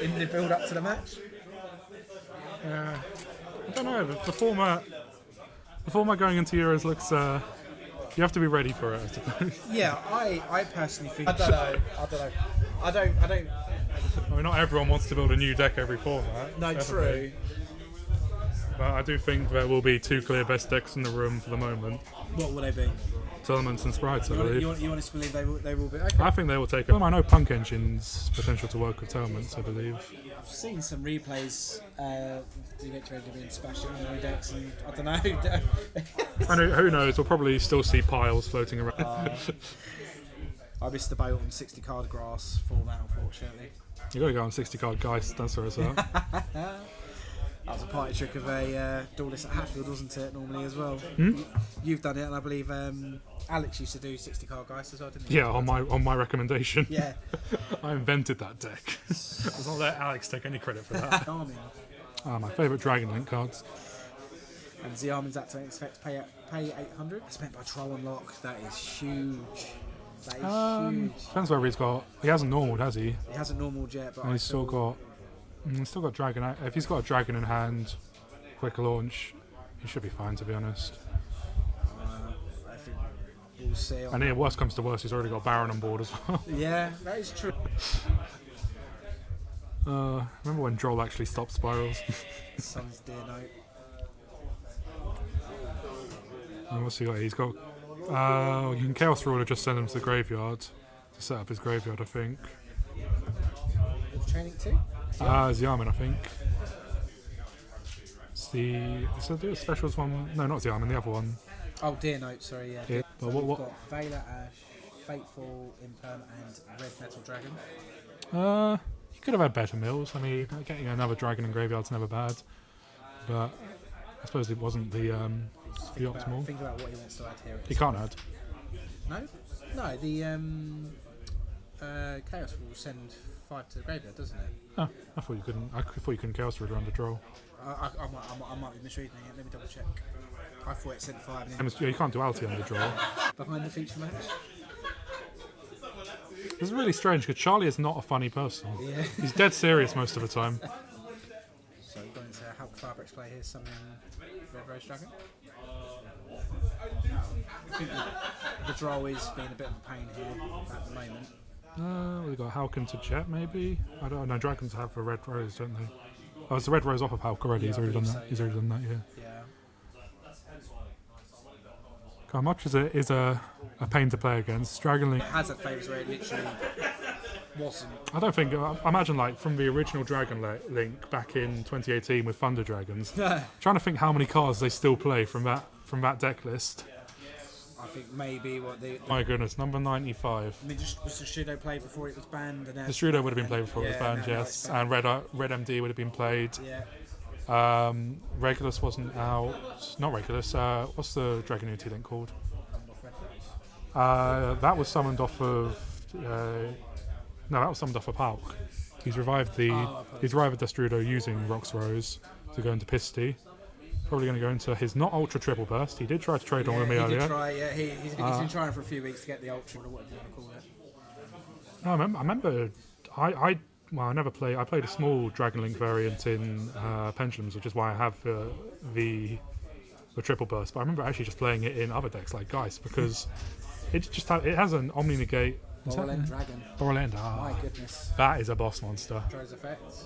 In the build up to the match. I don't know. The format going into Euros looks. You have to be ready for it, I suppose. Yeah, I personally think. I don't know. I mean, not everyone wants to build a new deck every format. No, definitely. true. But I do think there will be 2 clear best decks in the room for the moment. What will they be? Tournaments and Sprites, I believe. You want to believe they will be? Okay. I think they will take it. I know Punk Engine's potential to work with Tournaments, I believe. I've seen some replays with DVH being splashed on the decks, and I don't know. And who knows? We'll probably still see piles floating around. I missed the boat on 60 card grass format, unfortunately. You got to go on 60 card Geist. That's where it's at. That was a party trick of a duelist at Hatfield, wasn't it? Normally as well. You've done it, and I believe Alex used to do 60 card Geist as well, didn't he? Yeah, on my recommendation. Yeah. I invented that deck. Let's not let Alex take any credit for that. Armin. My favourite Dragon Link cards. And the Armin's activating effect pay 800. Spent by Troll and Lock. That is huge. That is huge. Depends whether he's got. He hasn't normaled, has he? He hasn't normaled yet, but And he's still got Dragon. If he's got a Dragon in hand, quick launch, he should be fine, to be honest. I think we'll see. And if worst comes to worst, he's already got Baron on board as well. Yeah, that is true. Remember when Droll actually stopped spirals? Son's dear note. And what's he got? He's got. You can Chaos Ruler, just send him to the graveyard to set up his graveyard, I think. Training 2? Xiamen, I think. It's the specials one. No, not Xiamen, the other one. Oh, dear note, sorry, yeah. Yeah, but So what? we've got Veiler Ash, Fateful, Imperm, and Red Metal Dragon. You could have had better mills. I mean, getting another dragon in graveyard's never bad. But I suppose it wasn't the optimal. Think about what he wants to add here. He can't add. No? No, the Chaos will send 5 to the graveyard, doesn't it? Oh, I thought you couldn't. I thought you couldn't Chaos Ruler under Droll. I might be misreading it. Let me double check. I thought it sent 5 and then Yeah, you can't do Alti under Droll. behind the feature match. This is really strange because Charlie is not a funny person. Yeah. He's dead serious most of the time. So we're going to help Fabrics play here, summon Red Rose Dragon. I think the draw is being a bit of a pain here at the moment. We've got Halcon to Jet, maybe? I don't know. Dragons have a Red Rose, don't they? Oh, it's the Red Rose off of Halk already. Yeah, He's already done that. so, He's already done that, yeah. Yeah. How much is it? Is a pain to play against? Dragon Link. It has had favours where it literally wasn't. I don't think. I imagine like from the original Dragon Link back in 2018 with Thunder Dragons. Trying to think how many cards they still play from that deck list. I think maybe what the My goodness, number 95. I mean, was the Strudo played before it was banned? And The Strudo would have been played before it was banned, now yes. it's banned. And Red MD would have been played. Yeah. Regulus wasn't out. Not Regulus. What's the Dragon Unity link called? That was summoned off of. No, that was summoned off of Palk. He's revived he's revived Destrudo using Rox Rose to go into Pisty. Probably going to go into his not Ultra Triple Burst. He did try to trade on with me earlier. He's been trying for a few weeks to get the Ultra, or whatever you want to call it. No, I remember. I never played. I played a small Dragon Link variant in Pendulums, which is why I have the Triple Burst. But I remember actually just playing it in other decks like Geist because it has an Omni Negate. Borderland Dragon. Borderland. My goodness. That is a boss monster. Throws effects.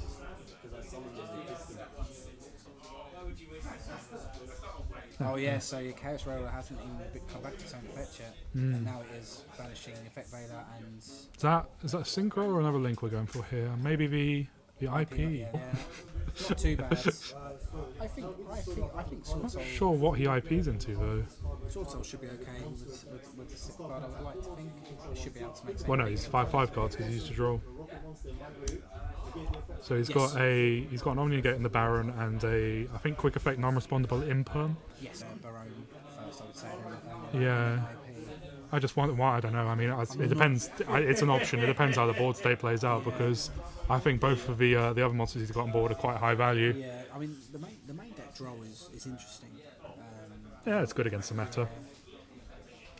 Oh yeah, so your Chaos Roller hasn't even come back to its own effect yet. And now it is banishing Effect Veiler and... Is that a Synchro or another link we're going for here? Maybe the IP? Yeah. Not too bad. I think I'm not Swordsoul... sure what he IPs into though. Swordsoul should be okay with the 6 card, I would like to think. It should be able to make Well no, he's 5/5 cards because he used to draw. So he's got an Omni Negate in the Baron and I think quick effect non-respondable Imperm. Yes, Barone first, I would say. Yeah. I just want I don't know. I mean, it depends. It's an option. It depends how the board state plays out because I think both of the other monsters he's got on board are quite high value. Yeah, I mean the main deck draw is interesting. Yeah, it's good against the meta.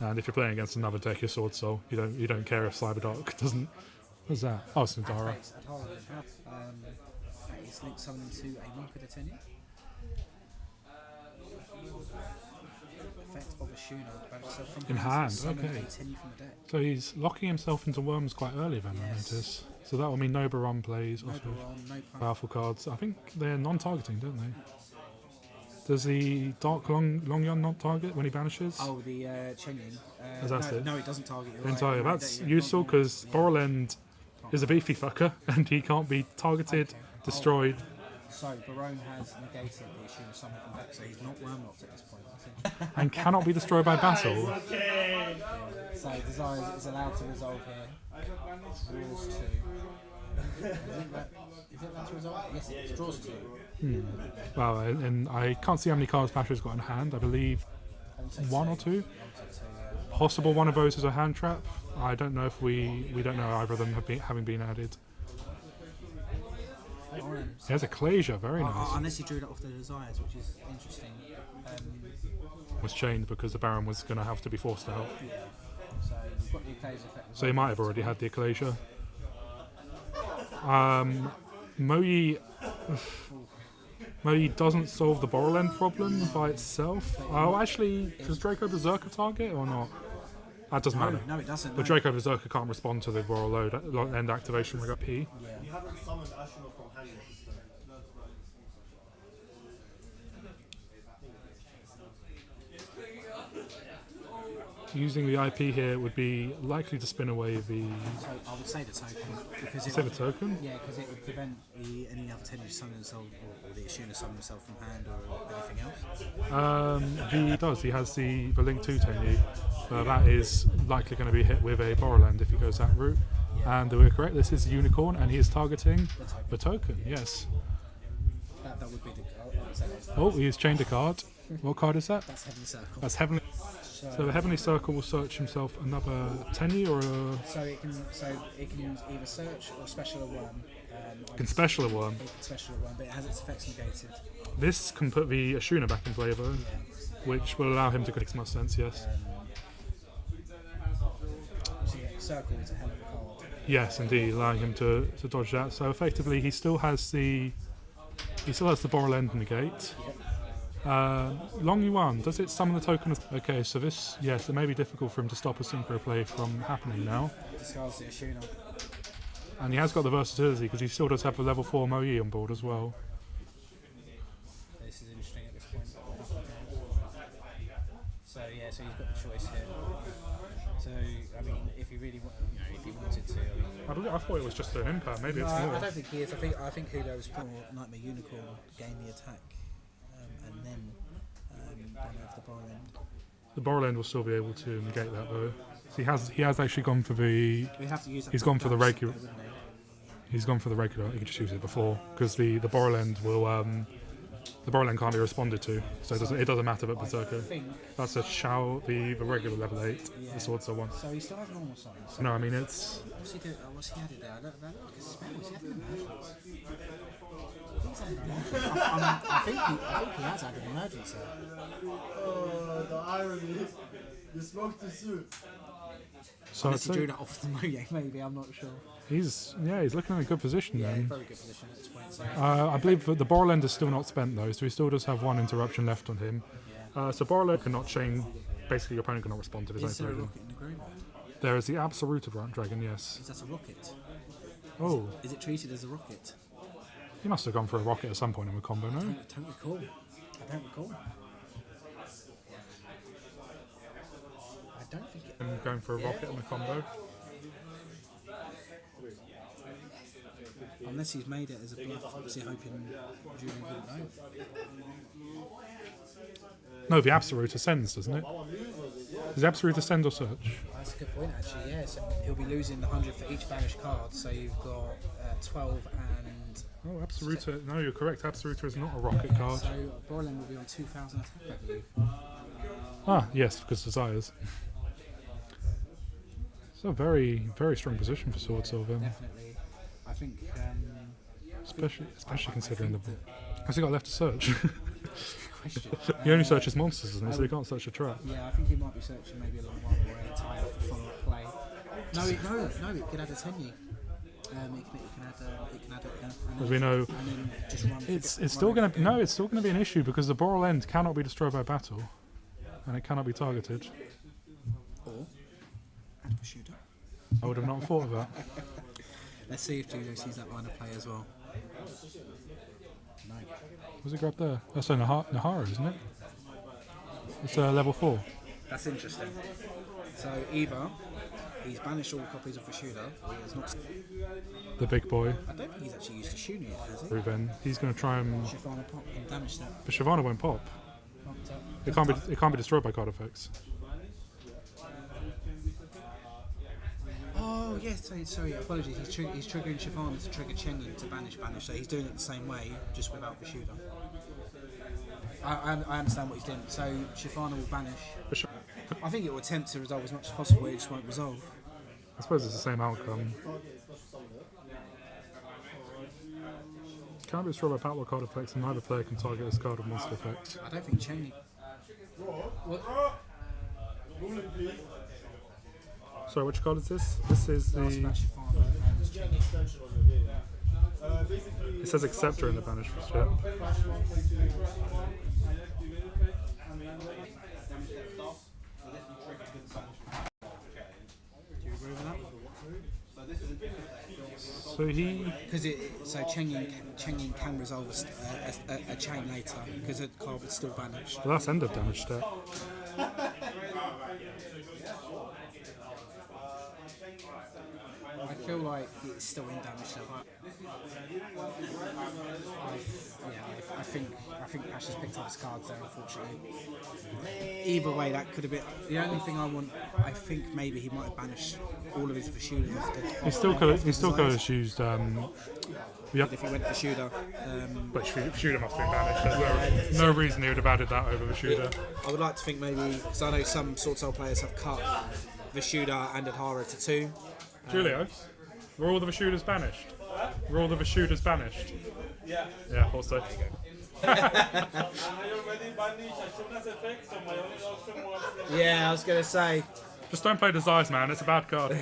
And if you're playing against another deck, your Swordsoul, you don't care if Cyberdark doesn't. What's that? Oh, Sundara. It's linked summoning to a monk with a tenure. Effect of a Shuna. In hand, summon okay. a tenure from the deck. So he's locking himself into worms quite early then, I notice. So that will mean no Baron plays off of powerful cards. I think they're non-targeting, don't they? Does the Dark Long Yon not target when he banishes? Oh, the Chenyin. No, it doesn't target. That's useful because Borland is a beefy fucker and he can't be targeted, destroyed. So Barone has negated the issue of summon from deck, so he's not wormlocked at this point. And cannot be destroyed by battle. So Desire is allowed to resolve here. Draws 2. Is it that to resolve? Yes, it draws 2. Well, and I can't see how many cards Basher's got in hand. I believe 1 or 2. Possible one of those is a hand trap. I don't know if we don't know either of them having been added. He has a Ecclesia, very nice. Unless he drew that off the Desires, which is interesting. Was chained because the Baron was going to have to be forced out. Yeah. So you've got the Ecclesia effect. So he might have already had the Ecclesia. Moe doesn't solve the Borderland problem by itself. Oh, actually, does Draco Berserker target or not? That doesn't matter. No, it doesn't. But Draco Berserker can't respond to the Royal Load end activation. We got P. Yeah. You haven't summoned Ashima from hand yet, so. Yeah. Using the IP here would be likely to spin away the... So I would say the token. Because Say the token? Yeah, because it would prevent any other tenure to summon themselves, or the Ashuna summon themselves from hand, or anything else. He does. He has the Link 2 Tenyu. That is likely going to be hit with a Borderland if he goes that route. Yeah. And we're correct, this is a Unicorn, and he is targeting the token, yes. That would be the... I would say that's Oh, he's chained a card. What card is that? That's Heavenly Circle. That's Heavenly... So the Heavenly Circle will search himself another Tenyu or a... So it can either search or special a worm. It can special a worm. It can special a worm, but it has its effects negated. This can put the Ashuna back in play though, Yeah. which will allow him to make much sense, yes. So yeah, Circle is a hell of a card. Yes, indeed, allowing him to dodge that. So effectively he still has the Borderland negate. Yep. Long Yuan, does it summon the token of... Okay, so this, yes, it may be difficult for him to stop a synchro play from happening now. Discards the Ashuna. And he has got the versatility because he still does have a level 4 Moe on board as well. This is interesting at this point. So yeah, so he's got the choice here. So I mean, if he really if he wanted to. I thought it was just an impact, maybe it's more. I don't think he is. I think Hulo's for Nightmare Unicorn gain the attack, and then run over the Borderland. The Borderland will still be able to negate that though. So he has actually gone for the... We'd have to use that. He's gone for the regular... Though, He's gone for the regular. He could just use it before because the Borderland will The Borderland can't be responded to, so it doesn't matter about Berserker. That's a Shao, the regular level 8, the Swordsoul one. So he still has normal summons. So No, I mean it's. what's he doing? What's he added there? I don't know. Like a spell. Is he added emergence? I think he has added emergence there. Oh, the irony. You smoked the suit. So I'd Unless he drew say that off the Moye, maybe. I'm not sure. he's looking in a good position Yeah, then. very good position at this point. So. I believe that the Borderland is still not spent though, so he still does have one interruption left on him. So Borderland cannot chain. Basically, your opponent cannot respond to his Is there a own rocket in the group? There is the Absolute Dragon, yes. Is that a rocket? Oh, Is it treated as a rocket? he must have gone for a rocket at some point in the combo, no? I don't recall. I don't recall. I don't think it. And going for a rocket in the combo. Unless he's made it as a bluff, obviously hoping Julian wouldn't know. No, the Absolute ascends, doesn't it? Does the Absolute ascend or search? That's a good point, actually. Yeah, so he'll be losing 100 for each banished card. So you've got 12 and. Oh, Absolute. No, you're correct. Absolute is not a rocket card. So Borland will be on 2,000 attack, I believe. Ah, yes, because Desires. It's a very, very strong position for Swordsoul then. Definitely. I think. Especially considering the. Has he got left to search? Question. He only searches monsters, isn't he? So he can't search a trap. Yeah, I think he might be searching maybe a little while more airtime for follow-up play. No, it could add a 10-year. It can add As we know, and then just run. it's still going to no, it's still going to be an issue because the Boral End cannot be destroyed by battle, and it cannot be targeted. Or add a shooter. I would have not thought of that. Let's see if Judo sees that line of play as well. No. What's it grabbed there? That's a Nahara, isn't it? It's level 4. That's interesting. So either he's banished all copies of the shooter, or he has not. The big boy, I don't think he's actually used a shooter yet, has he? Ruven. He's going to try and. Shifana pop and damage that. But Shyvana won't pop. Pumped up. It can't be destroyed by card effects. Oh yes, sorry, apologies. He's triggering Shifana to trigger Chenyin to banish. So he's doing it the same way, just without the shooter. I understand what he's doing. So Shifana will banish. But I think it will attempt to resolve as much as possible. It just won't resolve. I suppose it's the same outcome. Can't be destroyed by battle card effects, and neither player can target this card with monster effect. I don't think Chenyin. What? Sorry, which card is this? This is the. Shifana. It says except during the banish step. Do you agree with that? So he. Because so Chenyin can resolve a chain later because the card would still banish. Well, that's end of damage step. I feel like it's still in damage level. I think Ash has picked up his cards there, unfortunately. Either way, that could have been the only thing I want. I think maybe he might have banished all of his shooters off the. He still could have used. Yep. If he went for shooter. But shooter must be banished. There's no reason he would have added that over the shooter. I would like to think maybe because I know some Swordsoul players have cut the shooter and Adhara to 2. Julio, were all the shooters banished? Were all the shooters banished? Yeah. Yeah, also. Yeah, I was going to say. Just don't play Desires, man. It's a bad card. And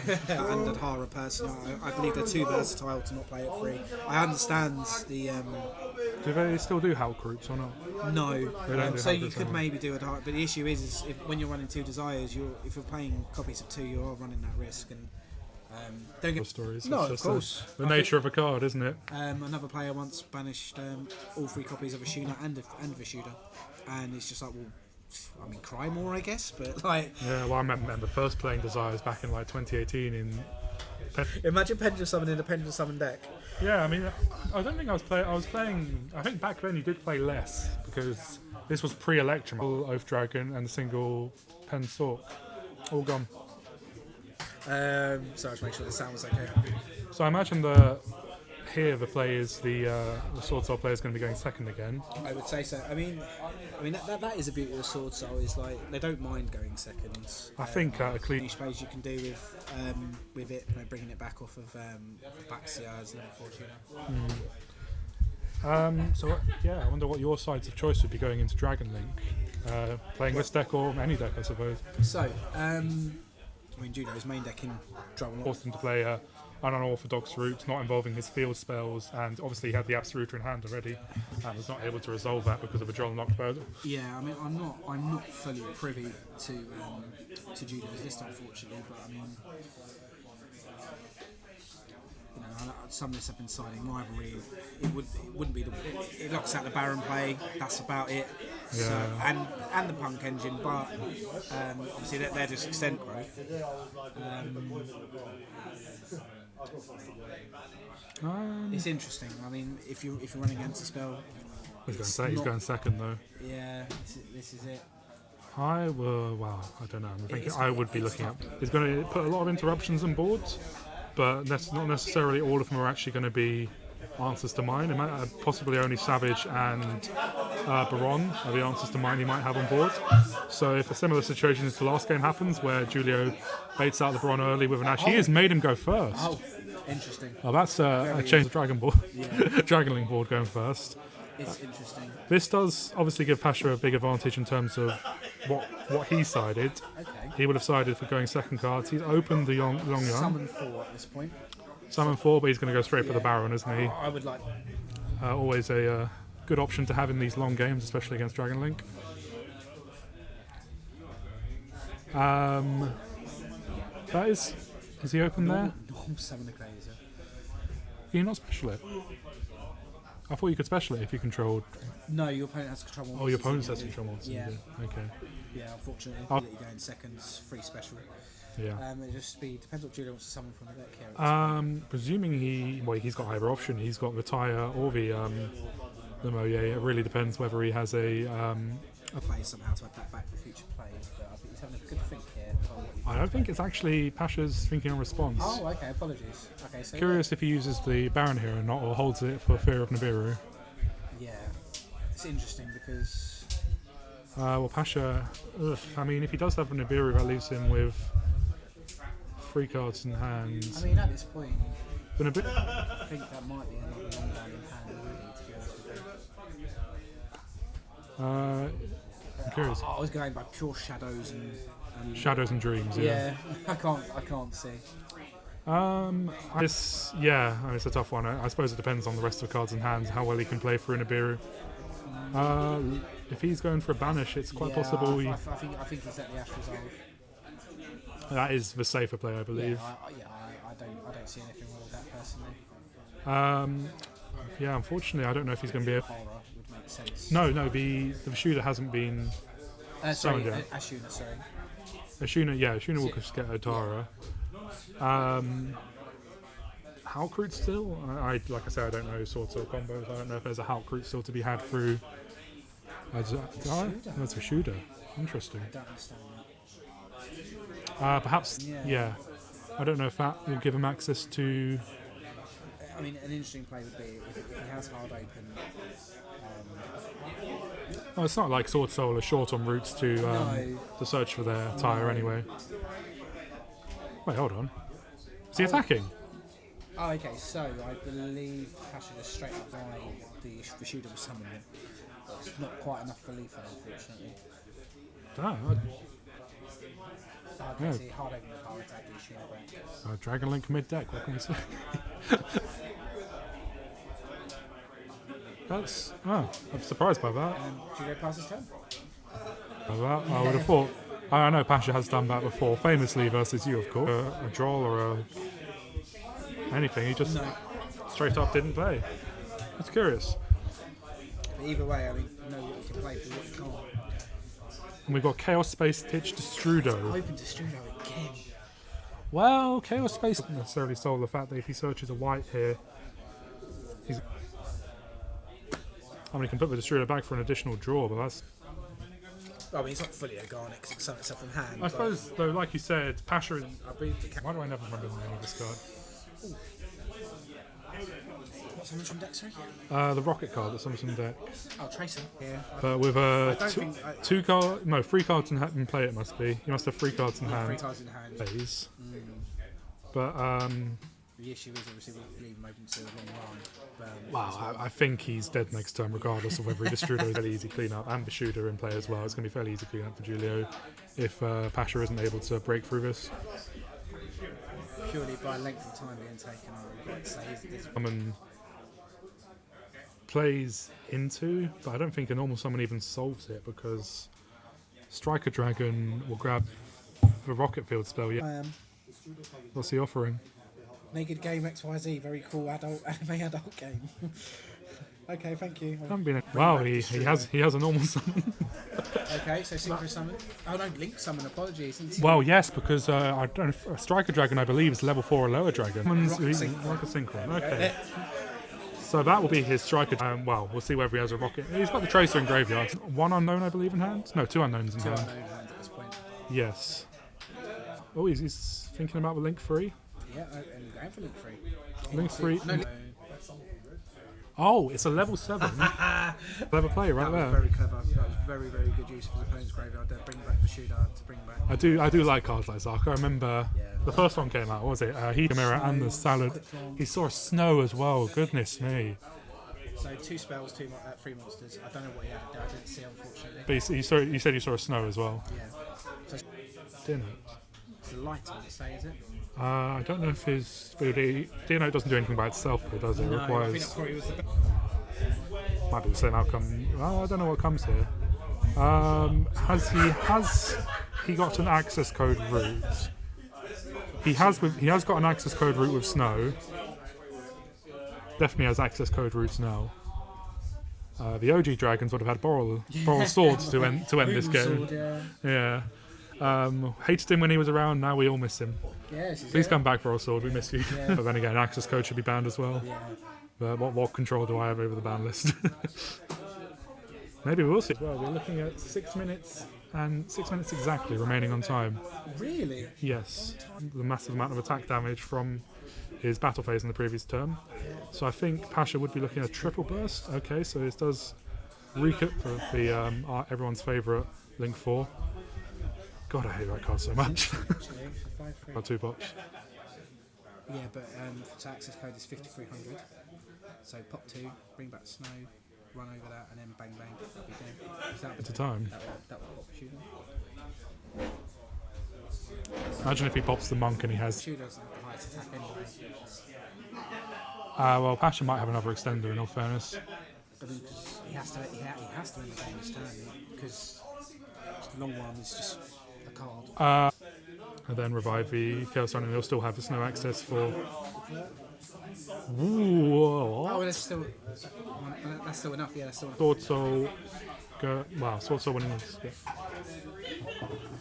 Adhara personally, I believe they're too versatile to not play it free. I understand the. Do they still do Howl groups or not? No. They don't do So Howl you groups could anymore. maybe do Adhara, but the issue is if, when you're running 2 Desires, if you're playing copies of 2, you are running that risk. And don't get Stories. No, It's of just course. the nature of a card, isn't it? Another player once banished all 3 copies of a shooter and a shooter, and it's just like, well, I mean, cry more, I guess, but like. Yeah, well, I remember first playing Desires back in like 2018 in. Imagine Pendulum Summon in a Pendulum Summon deck. Yeah, I mean, I don't think I was playing. I think back then you did play less because this was pre-Electrum, Oath Dragon, and the single Pen Stork, all gone. Sorry, to make sure the sound was okay. So I imagine here the play is the Swordsoul player is going to be going second again. I would say so. I mean that is the beauty of the Swordsoul, is like they don't mind going seconds. I think a clean. Any space you can do with it, you know, bringing it back off of Bacvk as level 4 So yeah, I wonder what your sides of choice would be going into Dragon Link, playing this deck or any deck, I suppose. So, I mean, Judo's main deck in Trouble. Forced him to play an unorthodox route, not involving his field spells, and obviously he had the Absoluter in hand already, and was not able to resolve that because of a Droll knocked bird. Yeah, I mean, I'm not fully privy to Judo's list, unfortunately, but I mean, you know, some lists have been signing rivalry. It wouldn't be it locks out the Baron play. That's about it. Yeah. So, and the Punk engine, but obviously they're just extent growth. It's interesting. I mean, if you're running against a spell, He's going second though. Yeah, this is it. I don't know. I'm thinking I would be looking at. He's going to put a lot of interruptions on boards, but that's not necessarily all of them are actually going to be answers to mine. It might possibly only Savage and Baron are the answers to mine he might have on board. So if a similar situation to the last game happens, where Julio baits out the Baron early with an Ash, he has made him go first. Oh, interesting. Oh, that's a change of Dragon board. Yeah. Dragon Link board going first. It's interesting. This does obviously give Pasha a big advantage in terms of what he sided. Okay. He would have sided for going second cards. He's opened the long yarn. Summon 4 at this point. Summon 4, but he's going to go straight for the Baron, isn't he? I would like. Always a good option to have in these long games, especially against Dragon Link. That is he open there? Normal summon a Glazer. Can you not special it? I thought you could special it if you controlled. No, your opponent has control monsters. Oh, your opponent has control monsters. Yeah. Okay. Yeah, unfortunately, Oh. let you go in seconds, free special. Yeah. It just depends what Julia wants to summon from the deck here. Presuming he's got either option. He's got the Tire or the Moye. It really depends whether he has a. Play somehow to add that back for future plays, but I think he's having a good think here. I don't think it's actually Pasha's thinking on response. Oh, okay. Apologies. Okay, so Curious if he uses the Baron here or not, or holds it for fear of Nibiru. Yeah, it's interesting because. Well, Pasha. I mean, if he does have a Nibiru, that leaves him with 3 cards in hand. I mean, at this point, The Nibiru. I think that might be another long line in hand already, to be honest with you. I'm curious. I was going by pure shadows and Shadows and Dreams. yeah. I can't see. It's a tough one. I suppose it depends on the rest of the cards in hand, how well he can play through Nibiru. If he's going for a banish, it's quite possible. I think he's at the Ash resolve. That is the safer play, I believe. I don't see anything wrong with that personally. Unfortunately, I don't know if he's going to be able. Horror would make sense. No, the shooter hasn't been. Sorry, yeah. Ashuna, sorry. Ashuna will just get Otara. Halkrut still? Like I said, I don't know Swordsoul combos. I don't know if there's a Halkrut still to be had through. That's a shooter. Interesting. I don't understand that. Perhaps, yeah. I don't know if that will give him access to. I mean, an interesting play would be if he has hard open. Well, it's not like Swordsoul are short on routes to search for their Tire anyway. Wait, hold on. Is he attacking? Oh, okay. So I believe Pasha just straight up by the shooter was summoned. It's not quite enough for Leaf, unfortunately. Yeah. See hard open power attack the shooter. Dragon Link mid deck. What can we say? I'm surprised by that. Judo passes turn. I would have thought. I know Pasha has done that before, famously versus you, of course. A draw or anything. He just straight up didn't play. That's curious. But either way, I mean, you know what you can play for what you can't. And we've got Chaos Space Titch Destrudo. Open Destrudo again. Well, Chaos Space doesn't necessarily solve the fact that if he searches a white here, he can put the Destrudo back for an additional draw, but that's. I mean, it's not fully organic because it's something from hand. I suppose, though, like you said, Pasha is. Why do I never remember the name of this card? Summons from deck, sorry? The rocket card that summons from deck. Oh, Tracer. Yeah. But with I don't think... 3 cards in play it must be. You must have 3 cards in hand. 3 cards in hand. Plays. But, the issue is obviously we'll leave him open to a long run. wow, I think he's dead next turn regardless of whether he destroyed is fairly easy clean up. And Vishuda in play as well. It's going to be fairly easy clean up for Julio if Pasha isn't able to break through this. Purely by length of time being taken, I would say this Summon plays into, but I don't think a normal summon even solves it because Striker Dragon will grab the Rocket Field spell. Yeah. I am. What's he offering? Naked Game XYZ, very cool anime adult game. Okay, thank you. Wow, he has a normal summon. Okay, so Synchro Summon. Oh no, Link Summon, apologies. Well, yes, because I don't know, Striker Dragon, I believe, is level 4 or lower dragon. Rocket Synchron. Okay. So that will be his Striker. Well, we'll see whether he has a rocket. He's got the Tracer in graveyard. 1 unknown, I believe, in hand. No, 2 unknowns in hand. 2 unknown hands at this point. Yes. Oh, he's thinking about the Link 3. Yeah, and going for Link 3. Link 3. No, Oh, it's a level 7. Clever play right there. Very clever. That was very, very good use for the opponent's graveyard. They're bringing back the shooter to bring back. I do like cards like Zark. I remember the first one came out. What was it? Heat Mirror and the Salad. He saw a Snow as well. Goodness me. So 2 spells, 3 monsters. I don't know what he added there. I didn't see, unfortunately. But you said you saw a Snow as well. Yeah. So Didn't it? it's a light, I would say, is it? I don't know if his DNA doesn't do anything by itself, but does it? No, Requires. I think that probably was the Might be the same outcome. Oh, I don't know what comes here. Has he got an access code route? He has got an access code route with Snow. Definitely has access code routes now. The OG Dragons would have had Boral Swords to end this game. Sword, Yeah. Hated him when he was around. Now we all miss him. Yes, Please come back, Boral Sword. We miss you. Yeah. But then again, access code should be banned as well. Yeah. But what control do I have over the ban list? Maybe we'll see. Well, we're looking at 6 minutes and 6 minutes exactly remaining on time. Really? Yes, the massive amount of attack damage from his battle phase in the previous turn. So I think Pasha would be looking at a triple burst. Okay, so this does recoup for the everyone's favourite Link 4. God, I hate that card so much. Got 2 pops. Yeah, but the access code is 5300. So pop 2, bring back Snow, run over that, and then bang bang. That'll be dead. At a time. That will pop shooter. Imagine if he pops the monk and he has. Shooter doesn't have the highest attack anyway. Well, Pasha might have another extender in all fairness. I mean, cause he has to end the game this turn because the long one is just a card. And then revive the Chaos Run and he'll still have the Snow access for. Ooh, Oh, that's still enough. Yeah, that's still enough. Swordsoul. Wow, Swordsoul winning this. Yeah.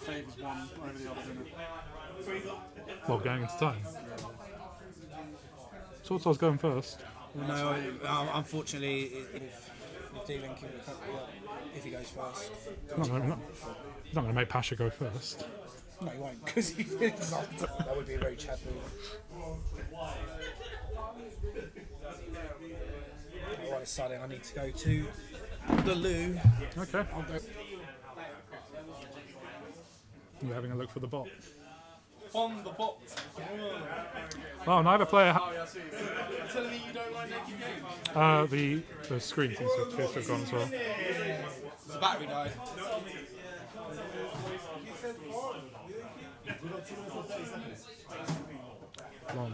Favours one over the other, isn't it? Well, going into time. Swordsoul's going first. Well, no, unfortunately, if D-Link if he goes first. He's not going to make Pasha go first. No, he won't, because he's that would be a very Chad move. Right, deciding I need to go to the loo. Okay. I'll go. You're having a look for the bot. On the bot. Oh, neither player. You're telling me you don't like naked game? The screen seems to have gone as well. The battery died. Long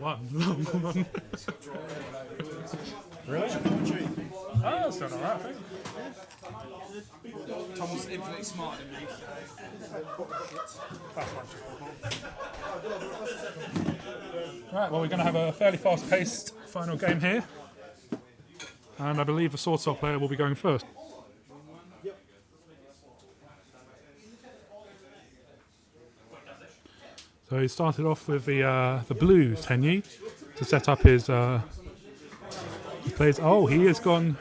one. Really? Oh, that's done alright, I think. Tom's infinitely smarter than me. Right, well, we're going to have a fairly fast-paced final game here. And I believe the Swordsoul player will be going first. So he started off with the blue Tenyi to set up his plays. Oh, he has gone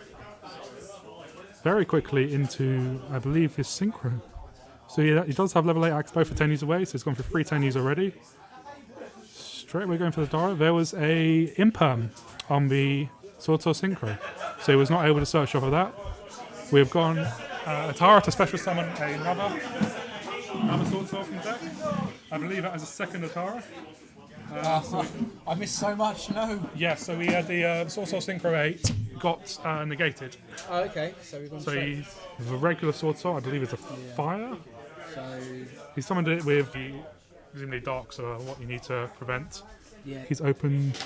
very quickly into, I believe, his synchro. So he does have level 8 axe both for Tenyis away, so he's gone for 3 Tenyis already. Straight away going for the Dara. There was a Imperm on the Swordsoul Synchro. So he was not able to search off of that. We've gone Atara to special summon another Swordsoul from the deck. I believe that is a second Atara. I missed so much. No. Yeah, so we had the Swordsoul Synchro 8 got negated. Oh, okay. So we've gone So straight. he's with a regular Swordsoul, I believe it's a fire. So He summoned it with presumably dark, so what you need to prevent. yeah. He's opened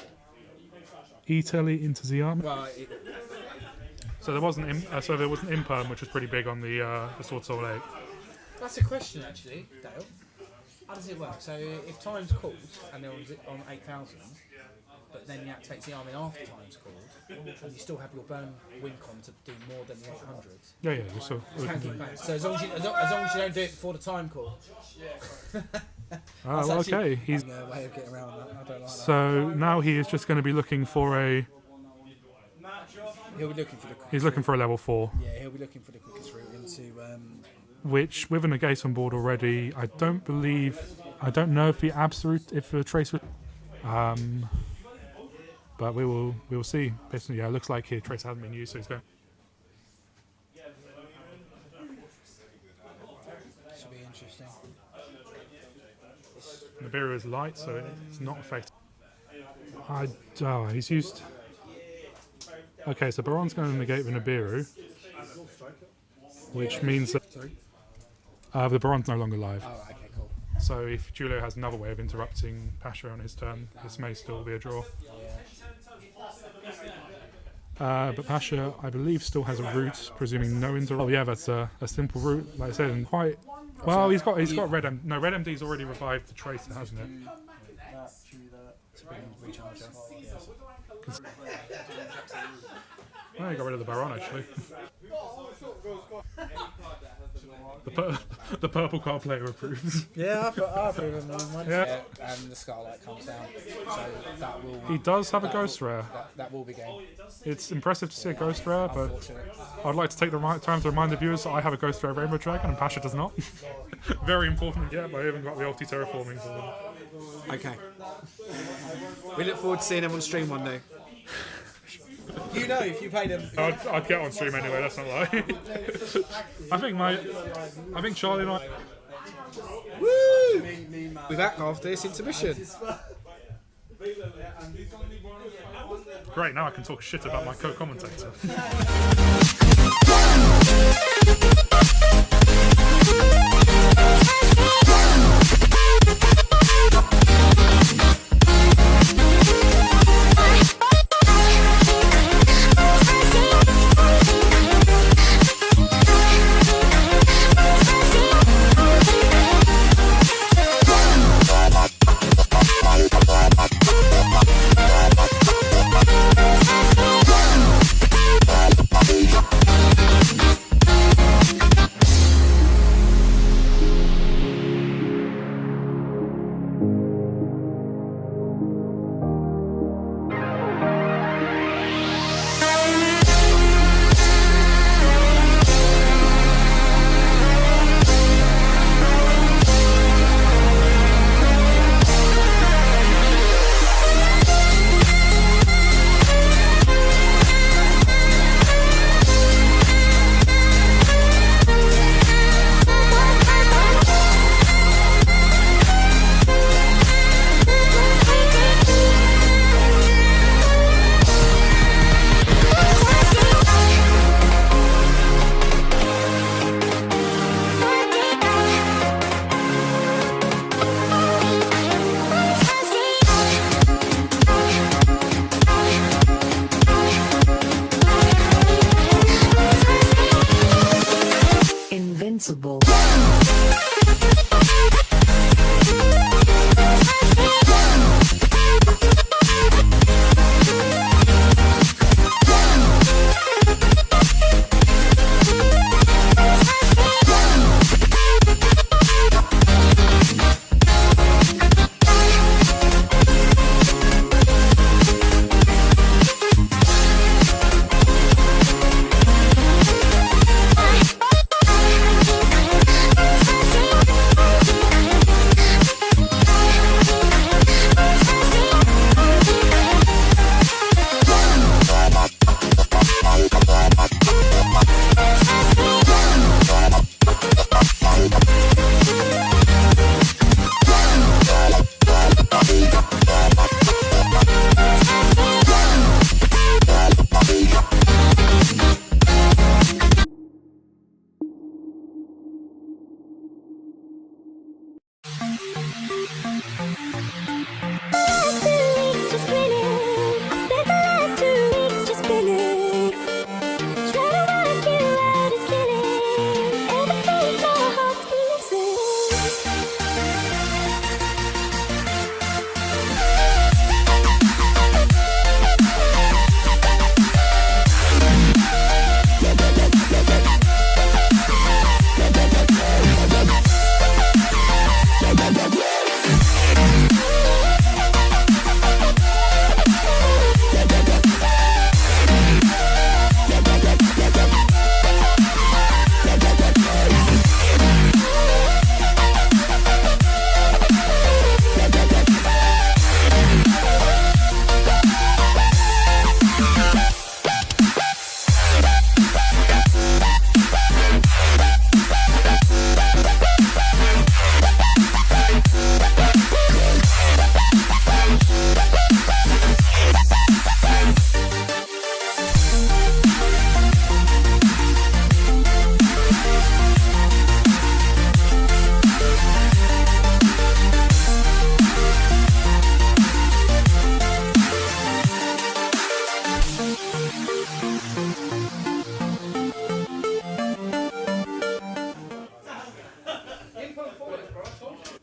E-Telly into the arm. Well, So there was an imperm, which was pretty big on the Swordsoul 8. that's a question actually, Dale. How does it work? So if time's called and they're on 8,000, but then you activate the army after time's called, and you still have your burn win con to do more than the 800s. Yeah, so You can't keep back. So as long as you don't do it before the time call. That's actually okay. He's a way of getting around that. I don't like that. so now he is just going to be looking for a. He'll be looking for the quickest He's looking for a level 4, Yeah, he'll be looking for the quickest route into. which with a negate on board already, I don't know if the absolute if the trace. But we will see. Basically, yeah, it looks like here trace hasn't been used, so he's going. Should be interesting. Nibiru is light, so it's not affected. He's used. Okay, so Baron's going to negate the Nibiru, which means that the Baron's no longer live. Oh, okay, cool. So if Julio has another way of interrupting Pasha on his turn, this may still be a draw. But Pasha, I believe, still has a route, presuming no interrupt. Oh yeah, that's a simple route, like I said, and quite. Well, he's got Red MD. No, Red MD's already revived the Tracer, hasn't it? Well, he got rid of the Baron actually. The purple card player approves. Yeah, I approve of mine. Yeah. And the Scarlet comes down, so that will. He does have a Ghost Rare. That will be game. It's impressive to see a Ghost Rare, but Unfortunate. I'd like to take the time to remind the viewers that I have a Ghost Rare Rainbow Dragon and Pasha does not. Very important, yeah, but I haven't got the ulti terraforming for them. Okay. We look forward to seeing them on stream one day. You know, if you play them. I'd get on stream anyway, that's not lie. I think Charlie and I. Woo! We're back after this intermission. Great, now I can talk shit about my co-commentator.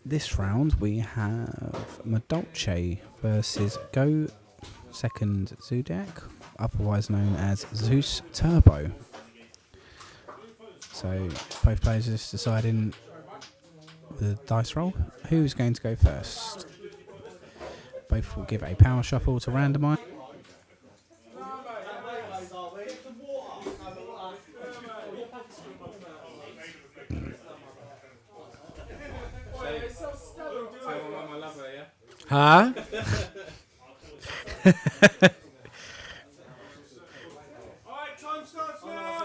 this round we have Madolche versus Go Second Zodiac, otherwise known as Zeus Turbo. So both players are just deciding the dice roll who's going to go first. Both will give a power shuffle to randomise. Huh?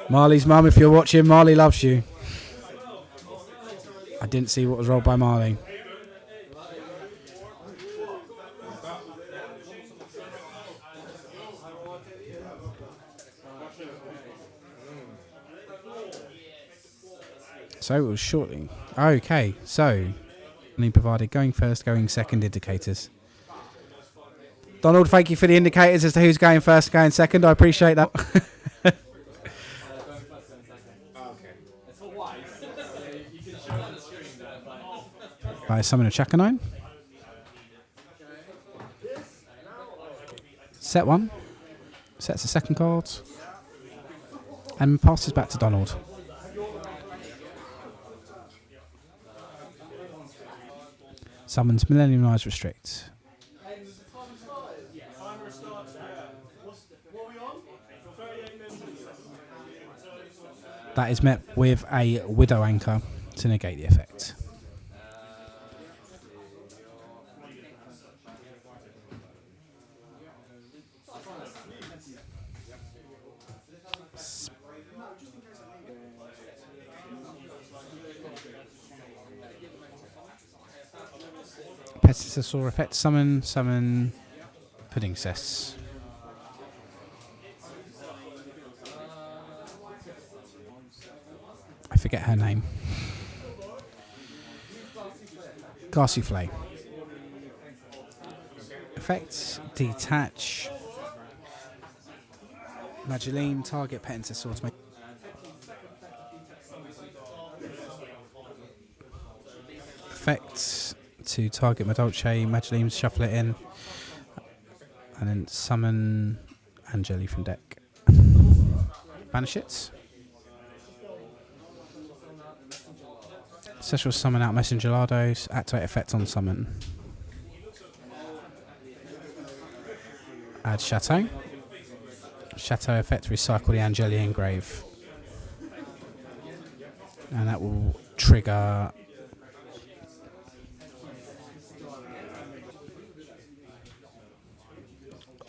Marley's mum, if you're watching, Marley loves you. I didn't see what was rolled by Marley. So it was shortly. Okay, so only provided going first, going second indicators. Donald, thank you for the indicators as to who's going first, going second. I appreciate that. Right, summon a Chakanine. Set one. Sets the second card. And passes back to Donald. Summons Millennium Eyes Restrict. That is met with a Widow Anchor to negate the effect. Pestisaur effect, summon Pudding Cess. I forget her name. Garciflay. Effects, detach. Mageline, target Pentisaur to make. Effects to target Madolche, Mageline, shuffle it in. And then summon Angeli from deck. Banish it. Special summon out Messenger Lardos, activate effect on summon. Add Chateau. Chateau effect, recycle the Angeli engrave. And that will trigger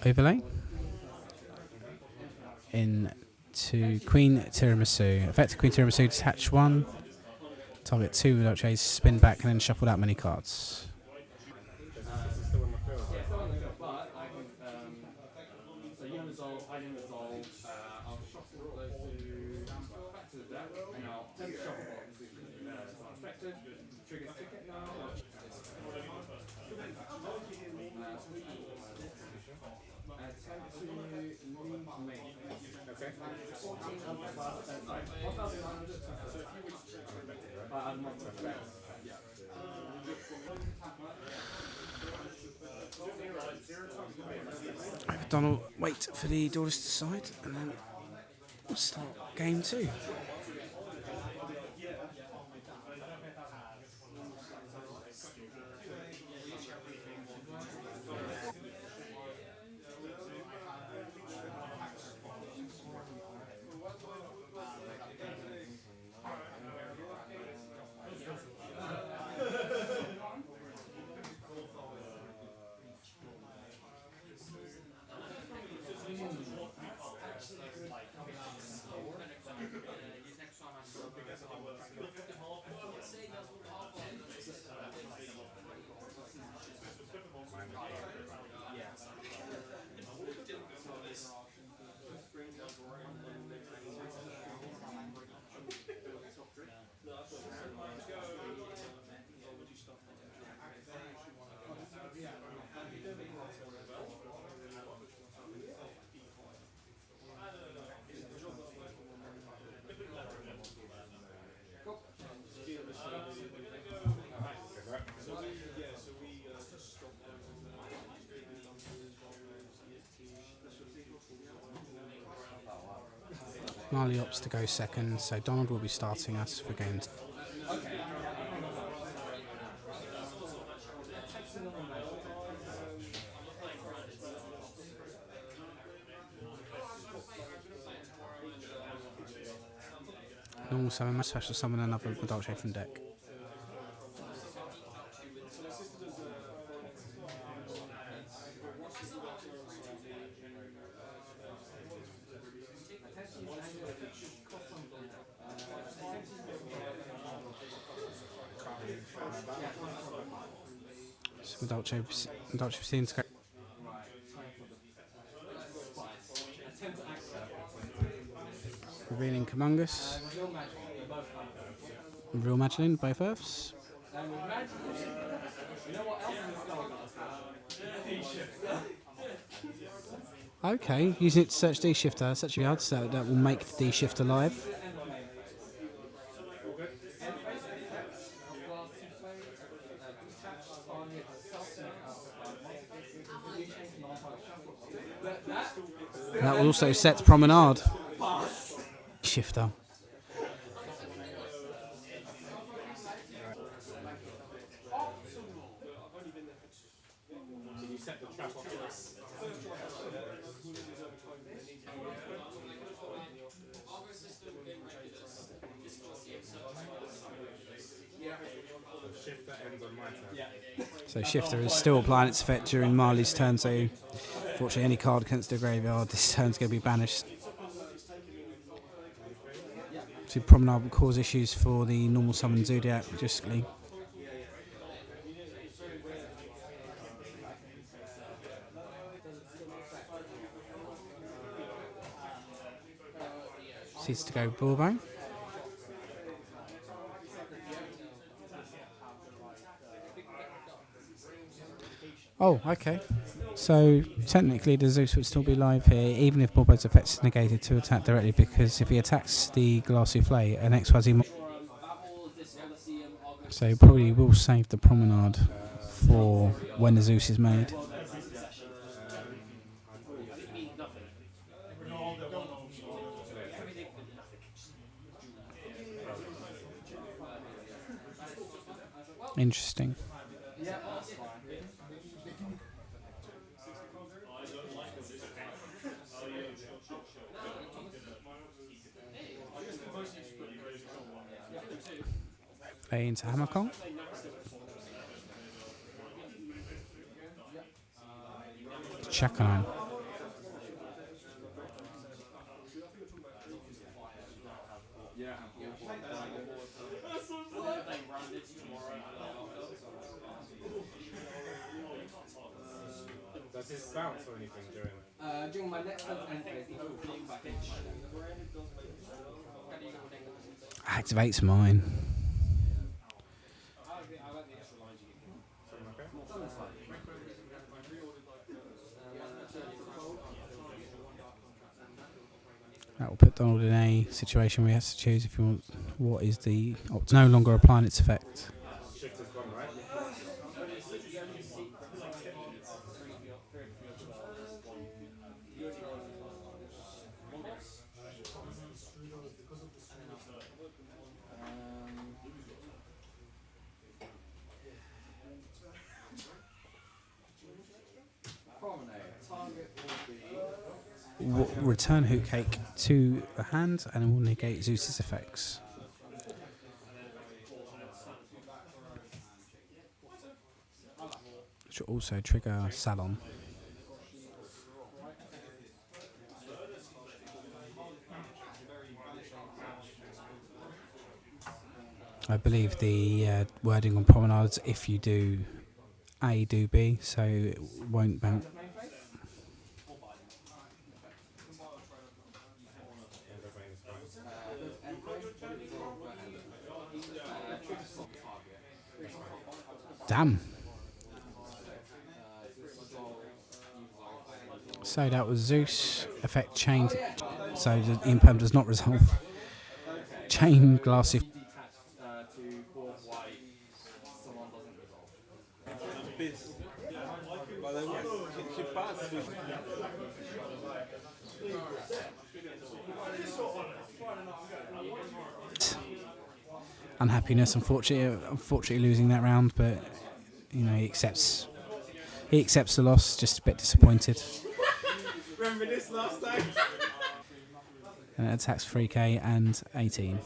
overlay into Queen Tiramisu. Effect Queen Tiramisu, detach one. Target two Madolche, spin back and then shuffle out many cards. Donald, wait for the doors to decide, and then we'll start game two. Marley opts to go second, so Donald will be starting us for games. Normal summon, special summon another Madolche from deck. So Madolche proceeding to go. Revealing Kamungus. Real Magdalene, both Earths. Okay, using it to search D-Shifter, that's actually hard, so that will make the D-Shifter live. That will also set Promenade. Shifter. So Shifter is still applying its effect during Marley's turn, so unfortunately any card against the graveyard this turn's going to be banished. So Promenade will cause issues for the normal summon Zodiac, logistically. Ceases to go Bulbo. Oh, okay. So technically the Zeus would still be live here, even if Bulbo's effect is negated to attack directly, because if he attacks the Glass Souffle, an XYZ. So he probably will save the Promenade for when the Zeus is made. Interesting. Play into Hammerkong. Chakanine. Does this bounce or anything during? During my next end phase, Activates mine. That will put Donald in a situation where he has to choose if he wants what is the no longer applying its effect. Shifter's gone, right? Return Hoot Cake to the hand and it will negate Zeus's effects. Which will also trigger Salon. I believe the wording on Promenades, if you do A, do B, so it won't bounce. Damn. So that was Zeus. Effect chain. So the imperm does not resolve. Chain glass. unhappiness, unfortunately losing that round, but you know, he accepts the loss, just a bit disappointed. Remember this last time? And it attacks 3k and 18.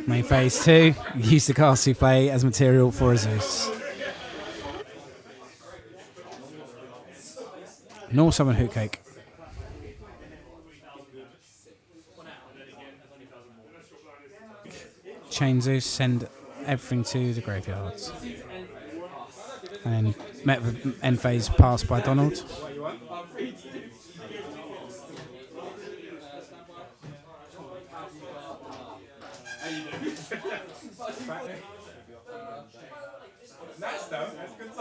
Main phase 2, use the castle play as material for a Zeus. Nor summon Hoot Cake. Chain Zeus, send everything to the graveyards. And then met with end phase passed by Donald. Nice though, that's good to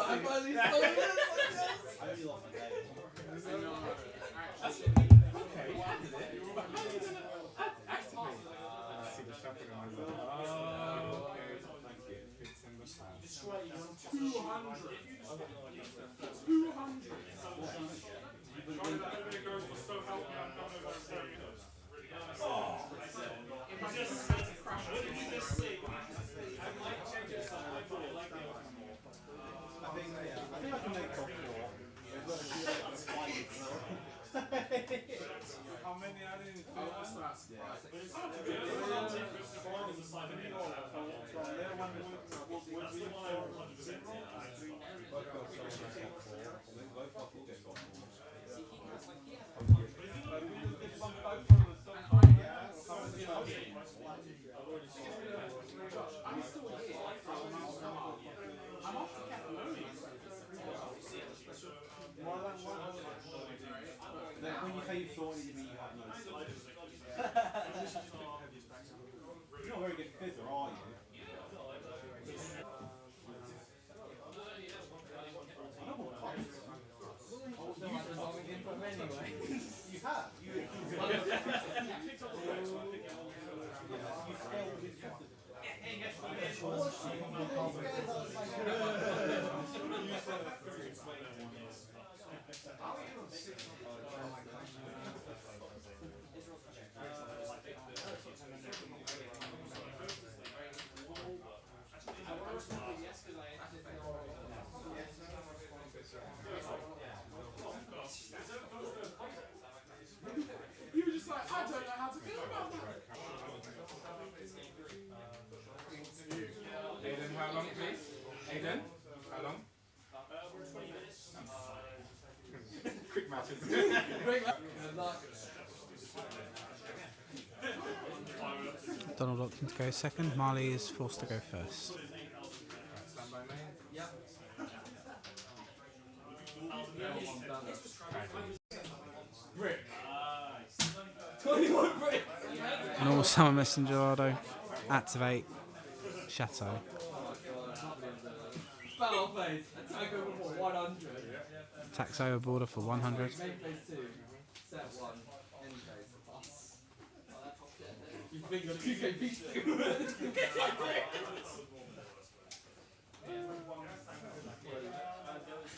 When you say you thought it, you mean you had no. You're not a very good fizzer, are you? You have. You were just like, I don't know how to feel about that. Aiden, how long, please? Aiden, how long? 20 minutes. Quick matches. Donald opting to go second. Marley is forced to go first. Stand by me. Brick. 21 brick. Normal Summer Messenger Auto. Activate. Chateau. Battle phase. Attack over for 100. Attacks over border for 100. Main phase 2. Set 1. End phase. Pass. You think you're 2k beast?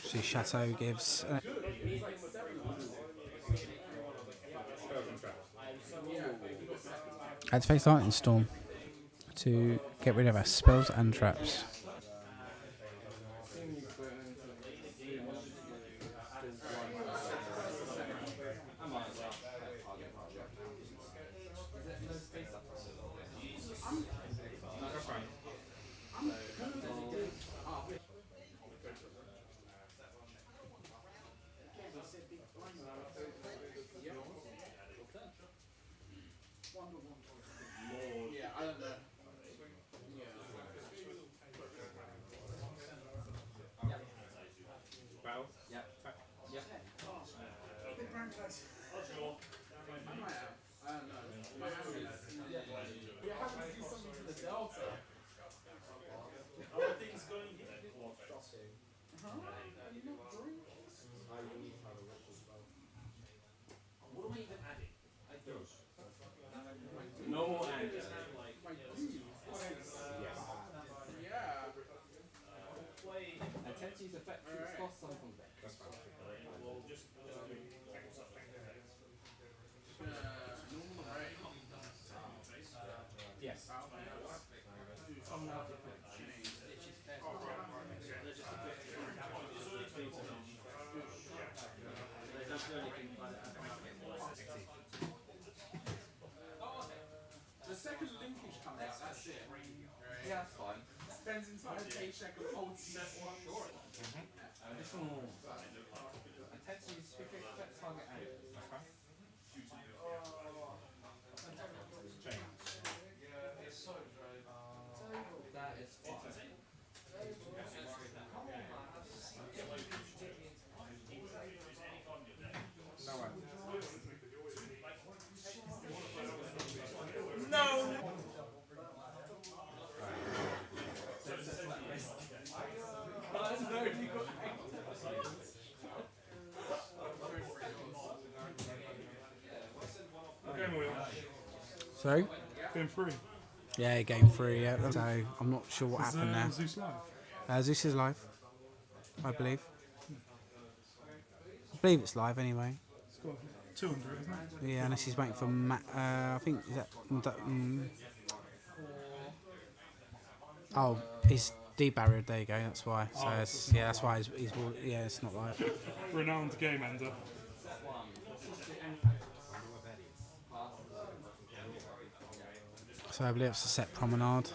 See, Chateau gives. Activate Lightning Storm to get rid of our spells and traps. Yeah, I don't know. Battle. Yep. Yep. I might have. I don't know. My hand is. We're having to do something for the Delta. How are things going here? Huh? You not drink? What am I even adding? No more adding. My dude. Yeah. Attention's effective cost some from that. That's fine. We'll just Game wheel. So, Game 3. yeah, game 3. Yeah. So I'm not sure what Is happened there. Zeus live? Zeus is live, I believe. I believe it's live anyway. It's got 200, isn't it? Yeah, unless he's waiting for Matt. I think is that. Oh, he's debarried. There you go. That's why. So it's, yeah, that's why he's yeah, it's not live. Renowned game ender. So I believe it's a set promenade.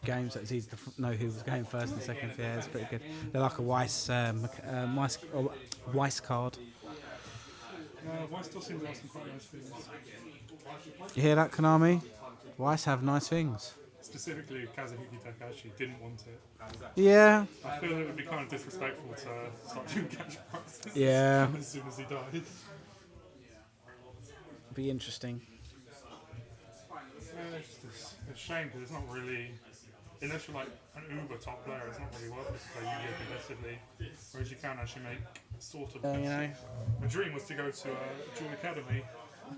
Games, so it's easy to know who was going first and second. Yeah, it's pretty good. They're like a Weiss card. Weiss still seems to have some quite nice things. You hear that, Konami? Weiss have nice things. Specifically, Kazuhiki Takahashi didn't want it. Yeah. I feel it would be kind of disrespectful to start doing cash prizes Yeah. as soon as he died. Be interesting. Yeah, it's just a shame because it's not really, unless you're like an uber top player, it's not really worth it to play Yu-Gi-Oh competitively. Whereas you can actually make sort of. You know. My dream was to go to Duel Academy.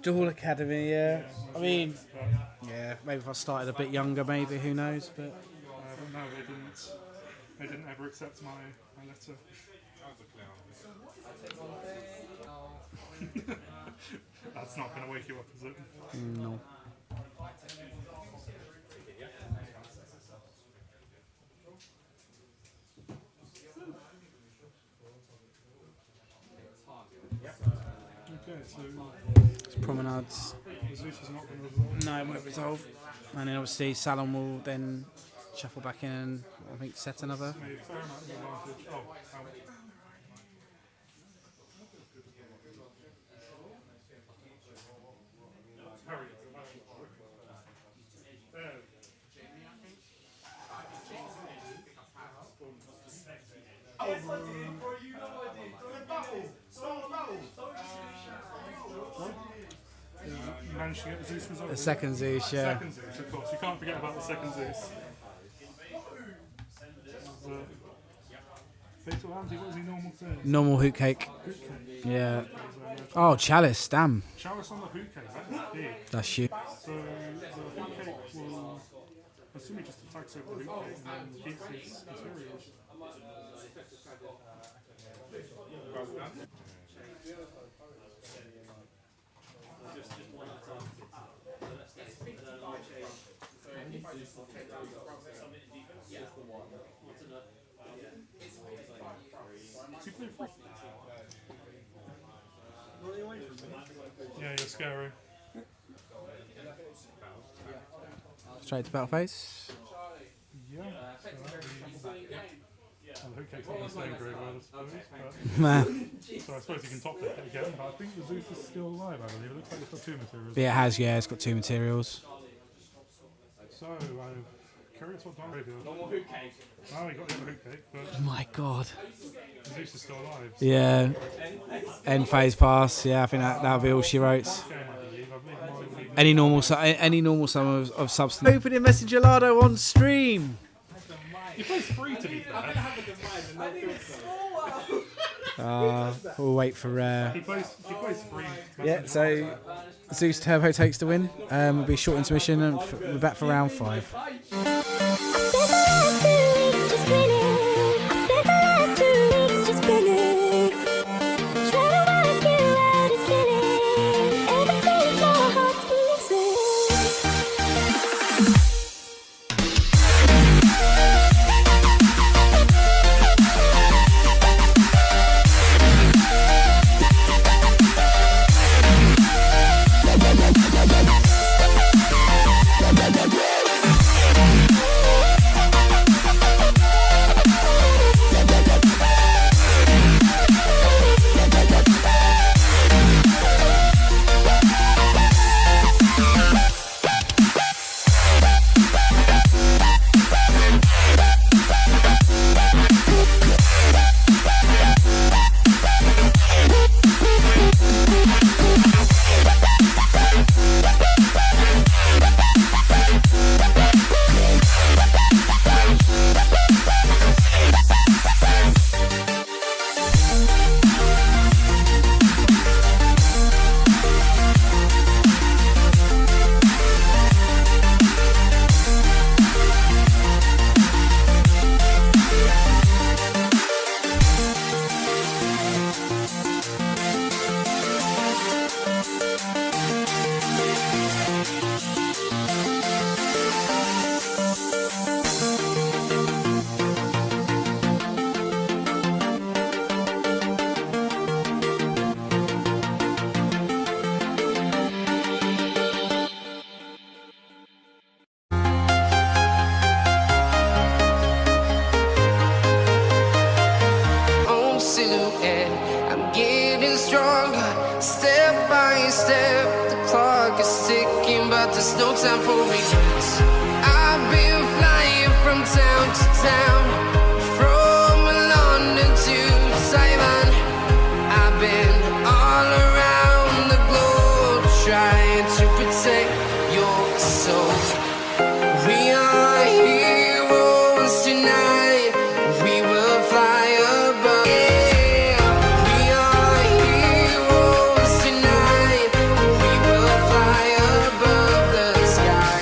Duel Academy, yeah. I mean, But, yeah, maybe if I started a bit younger, maybe, who knows, but... but no, they didn't ever accept my letter. That's not going to wake you up, is it? No. Okay, so It's promenades. Zeus is not going to resolve. No, it won't resolve. And then obviously Salon will then shuffle back in and I think set another. Made a fair amount of advantage. Oh, Harry. You managed to get the Zeus result. The second Zeus, yeah. Second Zeus, of course. You can't forget about the second Zeus. Fatal Andy, what was he normal thing? Normal hoot cake. Yeah. Oh, chalice, damn. Chalice on the hoot cake, that's big. That's you. So the hoot cake will, I assume he just attacks over the hoot cake and then keeps his materials. Yeah, you're scary. Straight to battle phase. Yeah. So the hoot cake's not playing very well, I suppose. But Man. so I suppose you can top it again, but I think the Zeus is still alive, I believe. It looks like it's got 2 materials. Yeah, it has, yeah, it's got 2 materials. So I'm curious what Don revealed. Oh, he got the other hoot cake, but Oh my god. Zeus is still alive. So Yeah. End phase pass, yeah, I think that'll be all she wrote. game, I believe mine would even Any normal sum of substance. Opening Messenger Lardo on stream. he plays free to be fair. We'll wait for He plays free. yeah, so Zeus Turbo takes the win. We'll be a short intermission and we're back for round 5. step, the clock is ticking, but there's no time for regrets. I've been flying from town to town, from London to Taiwan. I've been all around the globe trying to protect your soul. We are heroes tonight. We will fly above. Yeah, we are heroes tonight. We will fly above the sky.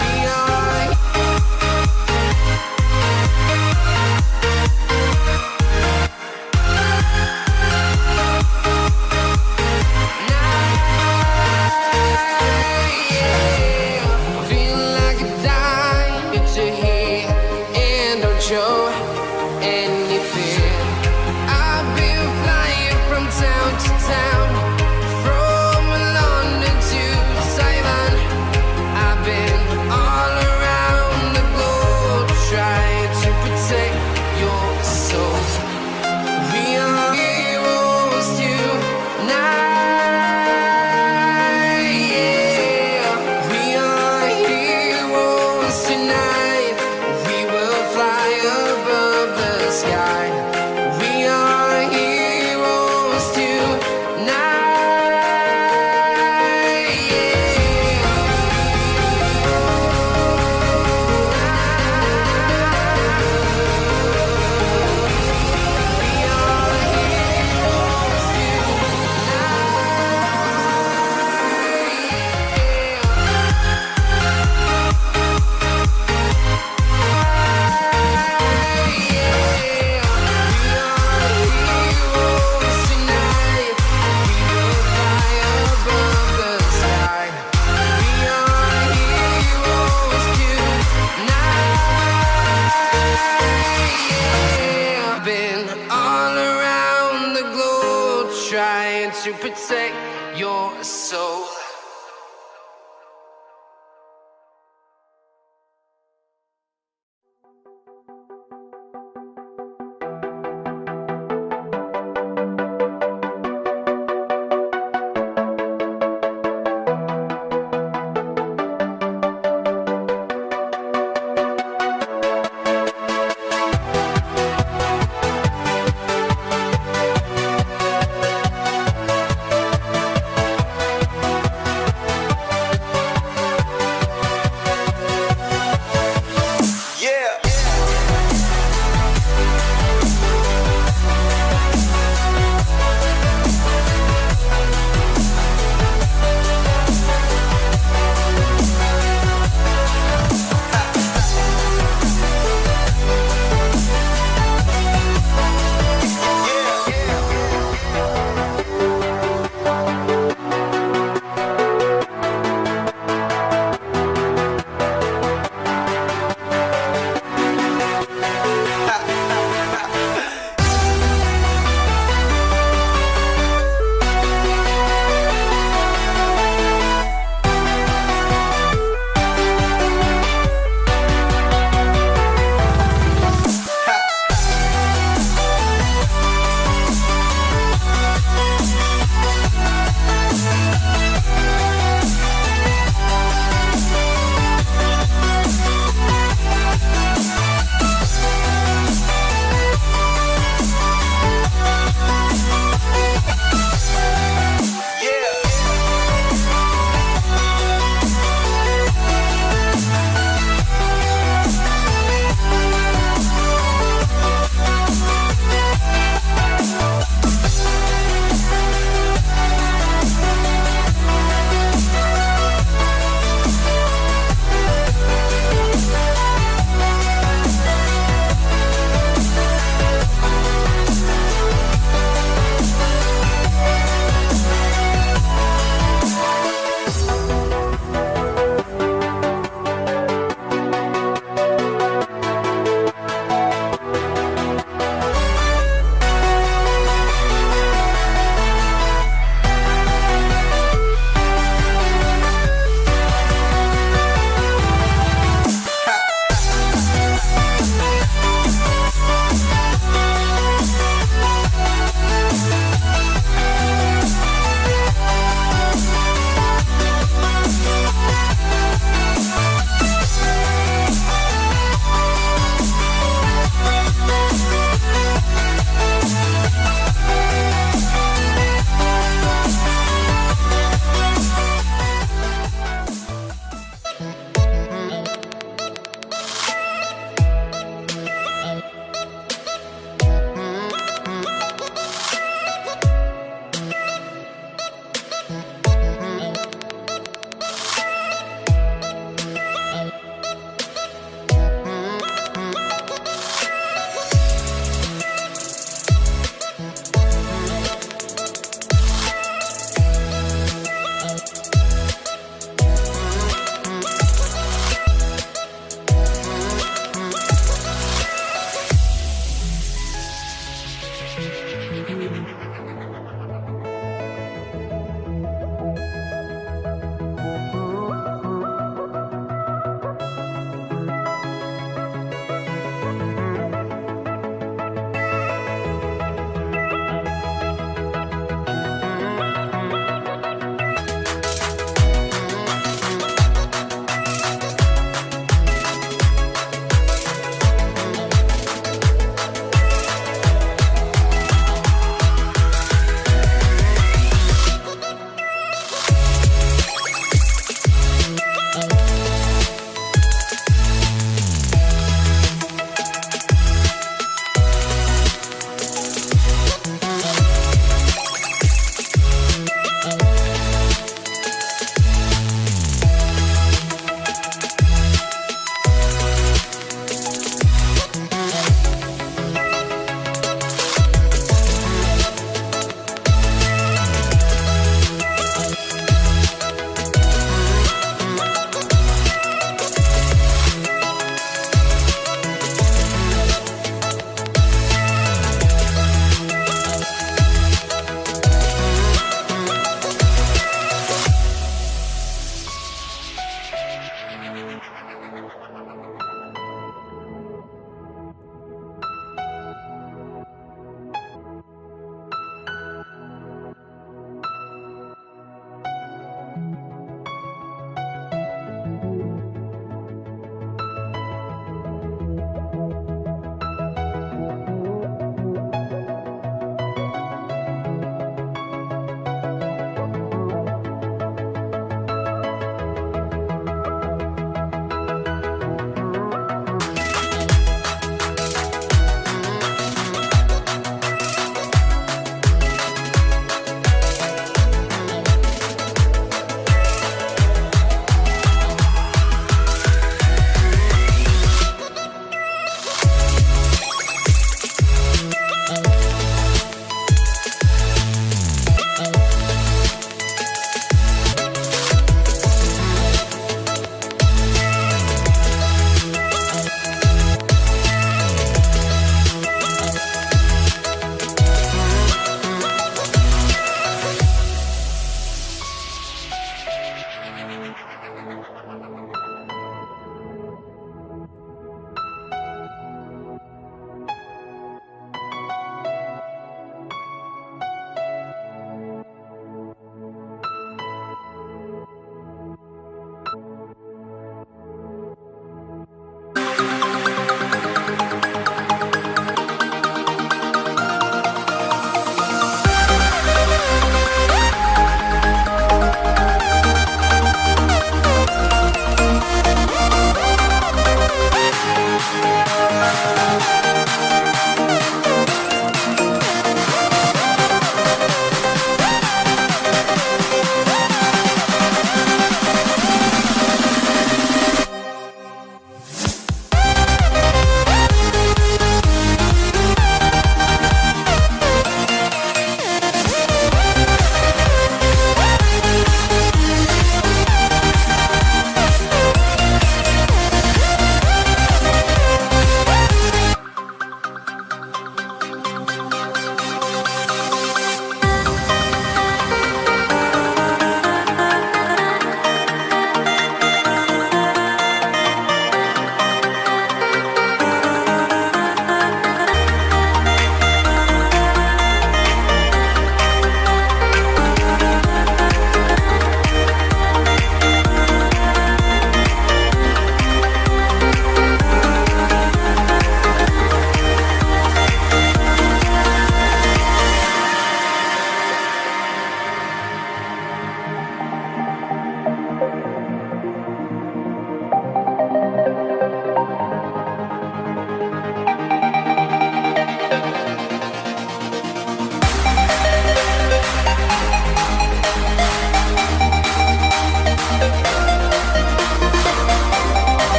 We are. Yeah, feeling like a dime to hear and don't show anything. I've been flying from town to town, from London to Taiwan. I've been all around the globe trying to protect your soul. We are heroes tonight. Yeah, we are heroes tonight. We will fly above the sky. We are heroes I've been all around the globe trying to protect your soul.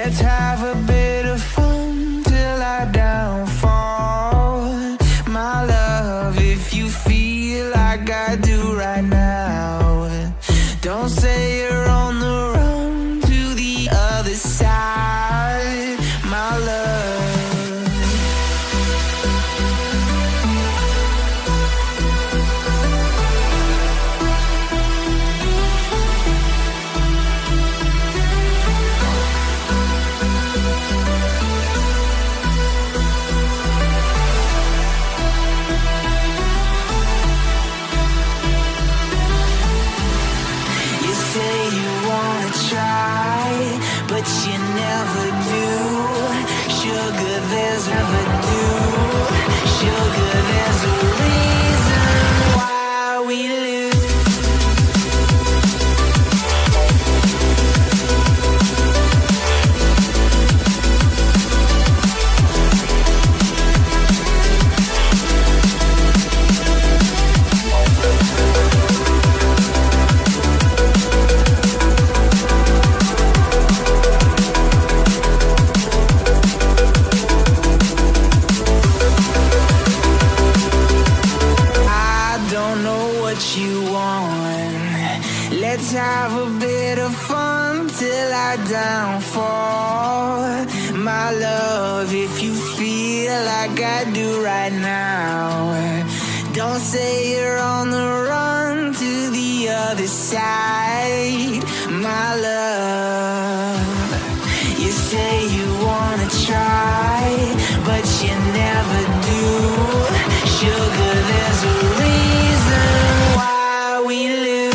Let's have a bit of fun till I downfall. My love, if you feel like I do right now, don't say you're on the run to the other side, my love. But you never do. Sugar, there's never do. Sugar, there's a reason why we lose. Let's have a bit of fun till I downfall. My love, if you feel like I do right now, don't say you're on the run to the other side, my love. You say you wanna try, but you never do. Sugar, there's a reason why we lose.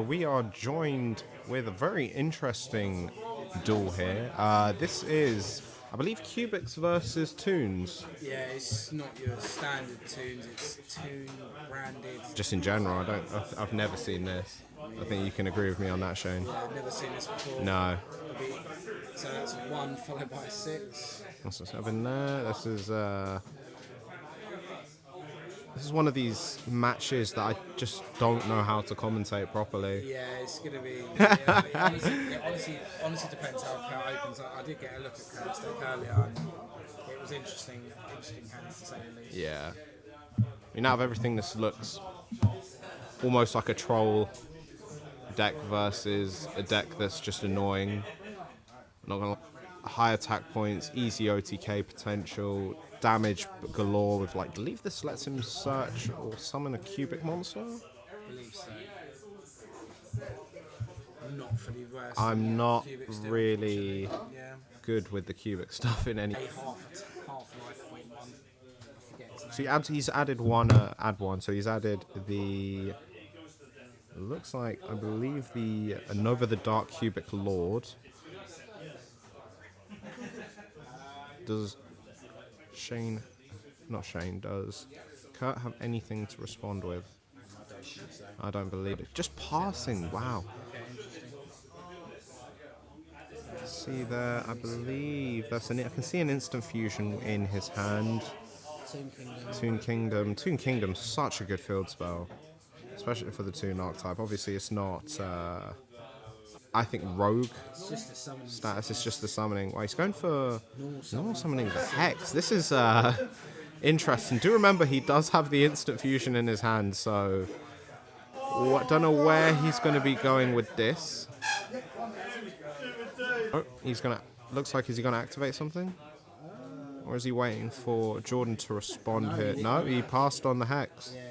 We are joined with a very interesting duel here. This is, I believe, Cubics versus Toons. Yeah, it's not your standard Toons, it's Toon branded. Just in general, I've never seen this. I think you can agree with me on that, Shane. Yeah, I've never seen this before. No. So that's 1 followed by 6. That's what's happening there. This is one of these matches that I just don't know how to commentate properly. Yeah, it's going to be... Yeah, it honestly depends how it opens. I did get a look at Curve Stack earlier and it was interesting hands to say the least. Yeah. I mean, out of everything, this looks almost like a troll deck versus a deck that's just annoying. Not gonna high attack points, easy OTK potential, damage galore with, like, I believe this lets him search or summon a cubic monster? I believe so. I'm not fully versed. I'm not really good with the cubic stuff in any. Half life point one. I forget his name. So he's added one, add one. So he's added the It looks like, I believe, the Nova the Dark Cubic Lord. Does Shane, not Shane, does Kurt have anything to respond with? I don't believe it. Just passing, wow. See there, I believe that's I can see an instant fusion in his hand. Toon Kingdom. Toon Kingdom's such a good field spell, especially for the Toon archetype. Obviously, it's not. I think Rogue status is just the summoning. Well, he's going for normal summoning the Hex. This is interesting. Do remember he does have the instant fusion in his hand, so don't know where he's going to be going with this. Oh, he's gonna. Looks like is he gonna activate something, or is he waiting for Jordan to respond here? No, he passed on the Hex. Yeah,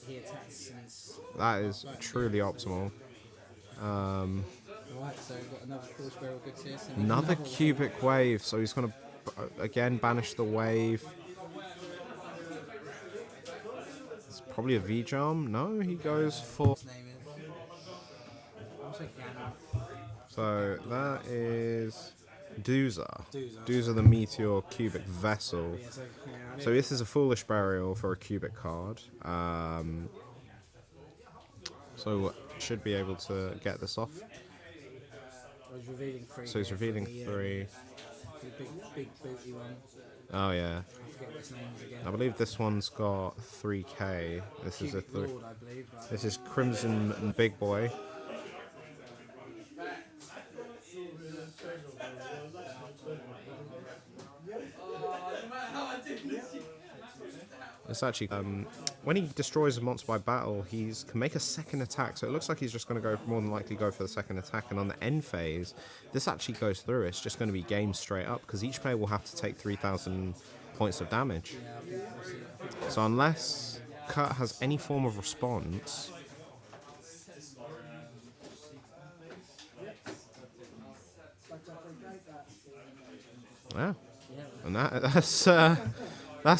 he attacked since. That is truly optimal. Right, so we've got another full spiral goods here. So Another cubic wave, so he's gonna again banish the wave. It's probably a V-Charm. No, he goes for. His name is. So that is Doozer the Meteor Cubic Vessel. So this is a Foolish Burial for a cubic card. So should be able to get this off. So he's revealing 3. The big booty one. Oh yeah. I forget what his name is again. I believe this one's got 3k. This is a Lord, I believe, right? This is Crimson Big Boy. It's actually when he destroys a monster by battle, he can make a second attack. So it looks like he's just going to go more than likely go for the second attack. And on the end phase, this actually goes through. It's just going to be game straight up because each player will have to take 3,000 points of damage. So unless Kurt has any form of response. Yeah, and that's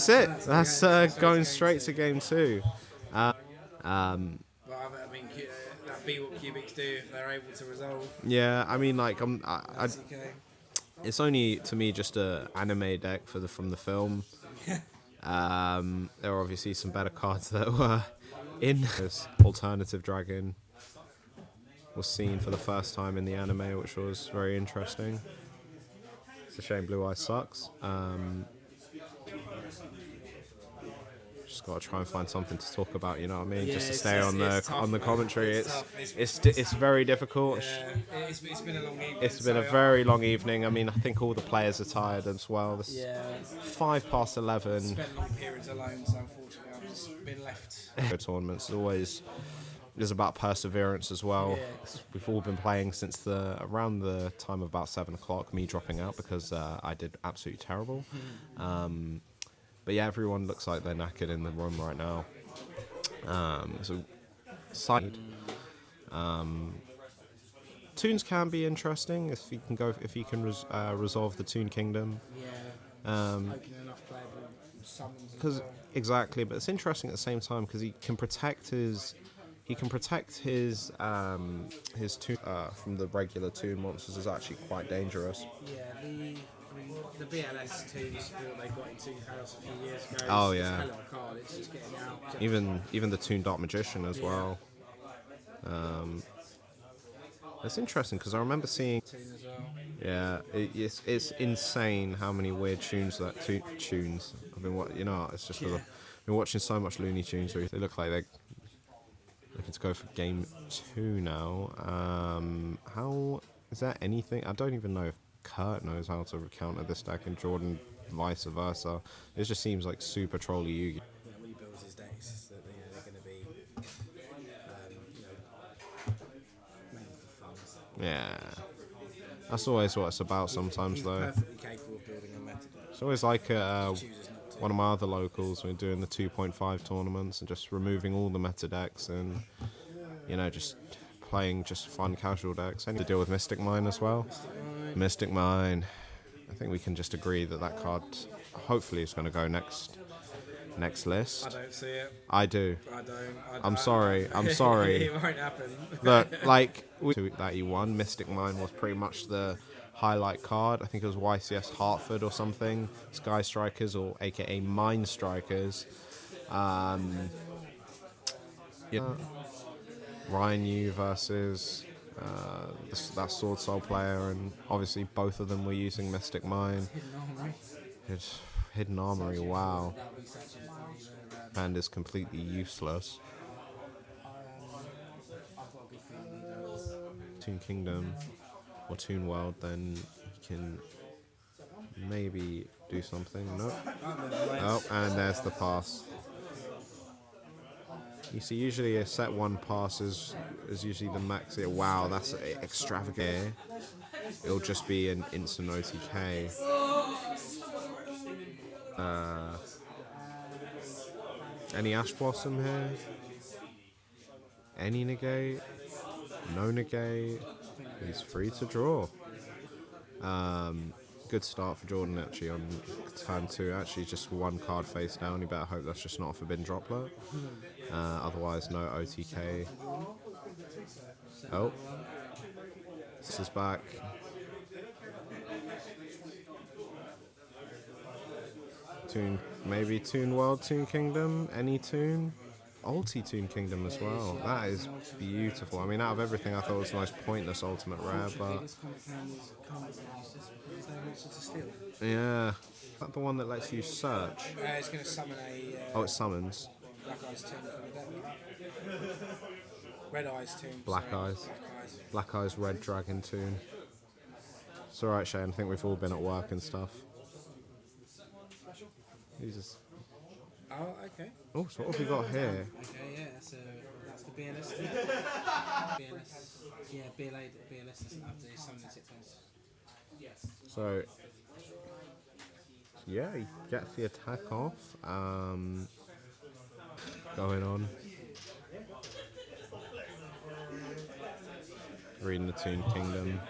it. That's going straight to game 2. Well, I mean, that'd be what cubics do if they're able to resolve. Yeah, I mean, like it's only to me just a anime deck from the film. There are obviously some better cards that were in this. Alternative Dragon was seen for the first time in the anime, which was very interesting. It's a shame Blue Eyes sucks. Just gotta try and find something to talk about, you know what I mean? Yeah, just to stay on the commentary. It's It's very difficult. Yeah, it's been a long evening. It's been a very long evening. I mean, I think all the players are tired as well. This 5 past 11. Spent long periods alone, so unfortunately I've just been left. Tournaments is about perseverance as well. Yeah. We've all been playing since around the time of about 7 o'clock. Me dropping out because I did absolutely terrible. But yeah, everyone looks like they're knackered in the room right now. So side. Toons can be interesting if you can resolve the Toon Kingdom. Yeah. Opening enough playable summons. Because exactly, but it's interesting at the same time because he can protect his Toon from the regular Toon monsters is actually quite dangerous. Yeah, the BLS Toons what they got in Toon Chaos a few years ago. Oh it's yeah. a hell of a card. It's just getting out. Even the Toon Dark Magician as well. It's interesting because I remember seeing. Toon as well. Yeah, it's insane how many weird tunes tunes. I've been it's just 'cause I've been watching so much Looney Tunes. Where they look like they're looking to go for game 2 now. How is that anything? I don't even know if Kurt knows how to counter this deck and Jordan vice versa. It just seems like super trolly Yugi. Yeah, when he builds his decks, that they're going to be mainly for fun. Yeah, that's always what it's about sometimes He's though. perfectly capable of building a meta deck. It's always like Chooses not to. one of my other locals, we're doing the 2.5 tournaments and just removing all the meta decks and just playing just fun casual decks. And to deal with Mystic Mine as well. Mystic Mine. I think we can just agree that card hopefully is going to go next Next I list. don't see it. I do. I don't. I'm sorry. I'm sorry. It won't happen. Look, like that he won, Mystic Mine was pretty much the highlight card. I think it was YCS Hartford or something. Sky Strikers, or AKA Mine Strikers. Yeah. Ryan Yu versus that Swordsoul player, and obviously both of them were using Mystic Mine. Hidden Armory, wow. And is completely useless. Toon Kingdom or Toon World, then he can maybe do something. Nope. Oh, and there's the pass. You see, usually a set 1 pass is usually the max here. Wow, that's extravagant. It'll just be an instant OTK. Any Ash Blossom here? Any negate? No negate. He's free to draw. Good start for Jordan actually on turn 2. Actually, just 1 card face down. You better hope that's just not a Forbidden Droplet. Otherwise, no OTK. Oh. This is back. Toon, maybe Toon World, Toon Kingdom, any Toon? Ulti Toon Kingdom as well. That is beautiful. I mean, out of everything, I thought it was the most pointless ultimate rare, but yeah. Is that the one that lets you search? It's going to summon a. Oh, it summons. Black Eyes Toon from the deck. Red Eyes Toon. Black Eyes. Black Eyes Red Dragon Toon. It's alright, Shane. I think we've all been at work and stuff. Jesus. Oh, okay. Oh, so what have we got here? Okay, yeah, that's the BLS. BLS. Yeah, BLS doesn't have to summon the 6 times. Yes. So, yeah, he gets the attack off. Going on. Reading the Toon Kingdom.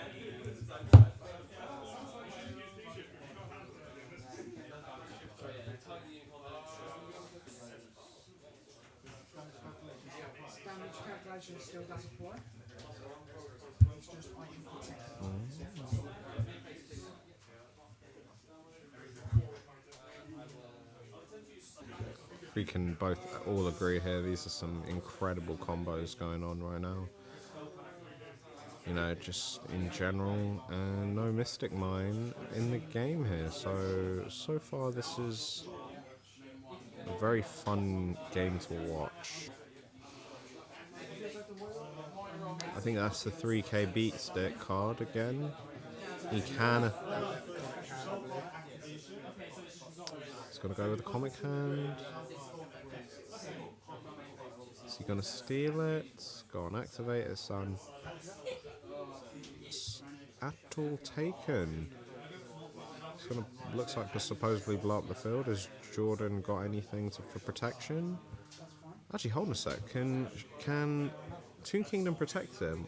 Still does apply. It's just I can protect. We can both all agree here, these are some incredible combos going on right now. You know, just in general, and no Mystic Mine in the game here. So far this is a very fun game to watch. I think that's the 3k beat stick card again. He can. He's gonna go with the comic hand. Is he gonna steal it? Go on, activate it, son. Atoll taken. It's gonna looks like to supposedly blow up the field. Has Jordan got anything for protection? Actually, hold on a sec. Can Toon Kingdom protect them?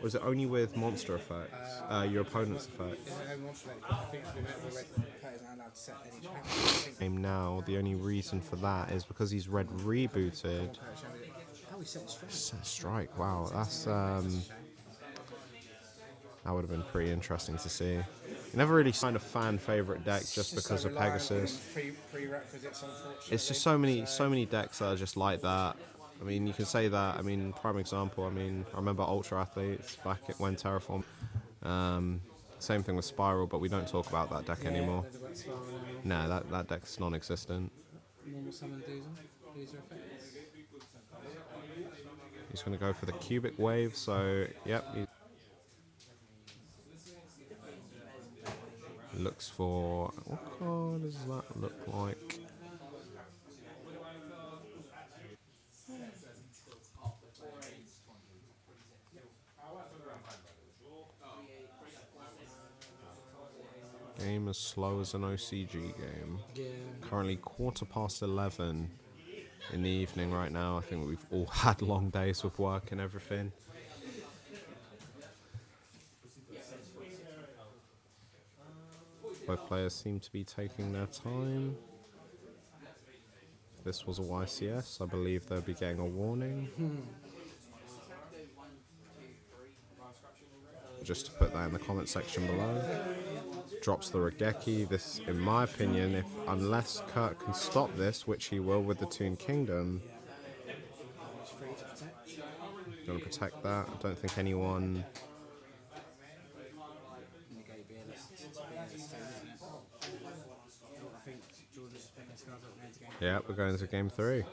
Or is it only with monster effects? Your opponent's effects? Now, the only reason for that is because he's red rebooted. Set strike, wow, that's that would have been pretty interesting to see. You never really find a fan favorite deck just because of Pegasus. It's just so many decks that are just like that. I mean, you can say that. I mean, prime example. I mean, I remember Ultra Athletes back when Terraform. Same thing with Spiral, but we don't talk about that deck anymore. No, that deck's non-existent. He's going to go for the cubic wave. So, yep. Looks for what card does that look like? Game as slow as an OCG game. Yeah. Currently 11:15 in the evening right now. I think we've all had long days with work and everything. Both players seem to be taking their time. this was a YCS, I believe they'll be getting a warning. Just to put that in the comment section below. Drops the Regeki. This, in my opinion, unless Kurt can stop this, which he will with the Toon Kingdom, going to protect that. I don't think anyone. Yeah, we're going to game 3.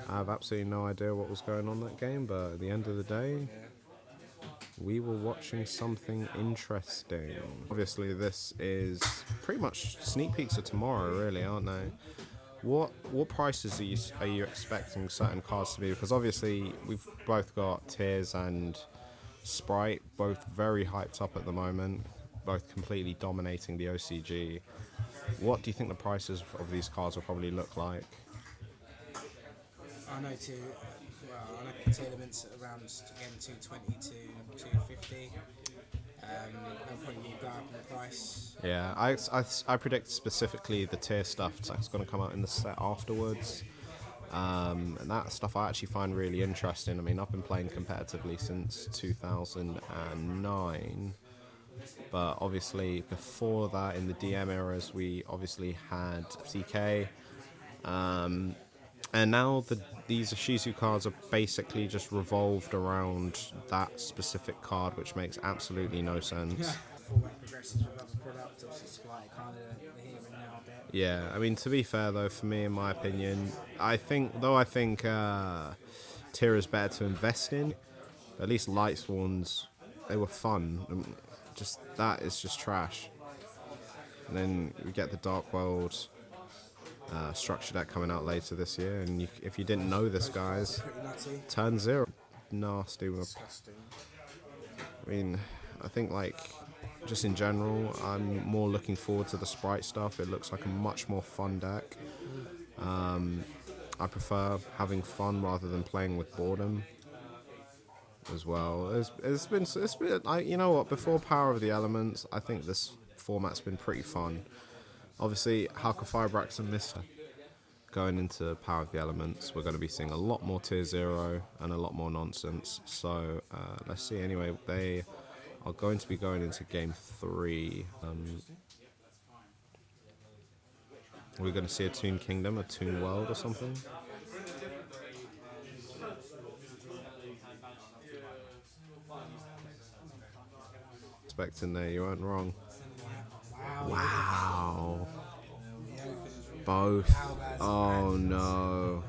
I have absolutely no idea what was going on that game, but at the end of the day, we were watching something interesting. Obviously, this is pretty much sneak peeks of tomorrow, really, aren't they? What prices are you expecting certain cards to be? Because obviously, we've both got Tears and Sprite, both very hyped up at the moment, both completely dominating the OCG. What do you think the prices of these cards will probably look like? I know Tear elements around again 220 to 250. They'll probably go up in price. Yeah, I predict specifically the Tier stuff that's going to come out in the set afterwards. And that stuff I actually find really interesting. I mean, I've been playing competitively since 2009. But obviously, before that, in the DM eras, we obviously had CK. And now these Shizu cards are basically just revolved around that specific card, which makes absolutely no sense. Format progresses with other products, obviously Sprite kind of here and now a bit. Yeah, I mean, to be fair though, for me, in my opinion, I think Tier is better to invest in. At least Light Swans, they were fun. Just that is just trash. And then we get the Dark World structure deck coming out later this year, and if you didn't know this, guys, turn 0, nasty. Disgusting. I mean, I think just in general, I'm more looking forward to the Sprite stuff. It looks like a much more fun deck. I prefer having fun rather than playing with boredom as well. It's been you know what, before Power of the Elements, I think this format's been pretty fun. Obviously, Halka Firebrax and Mister going into Power of the Elements, we're going to be seeing a lot more Tier 0 and a lot more nonsense. So let's see. Anyway, they are going to be going into game 3. We're going to see a Toon Kingdom, a Toon World or something. Expecting there, you weren't wrong. Wow. Both. Oh no.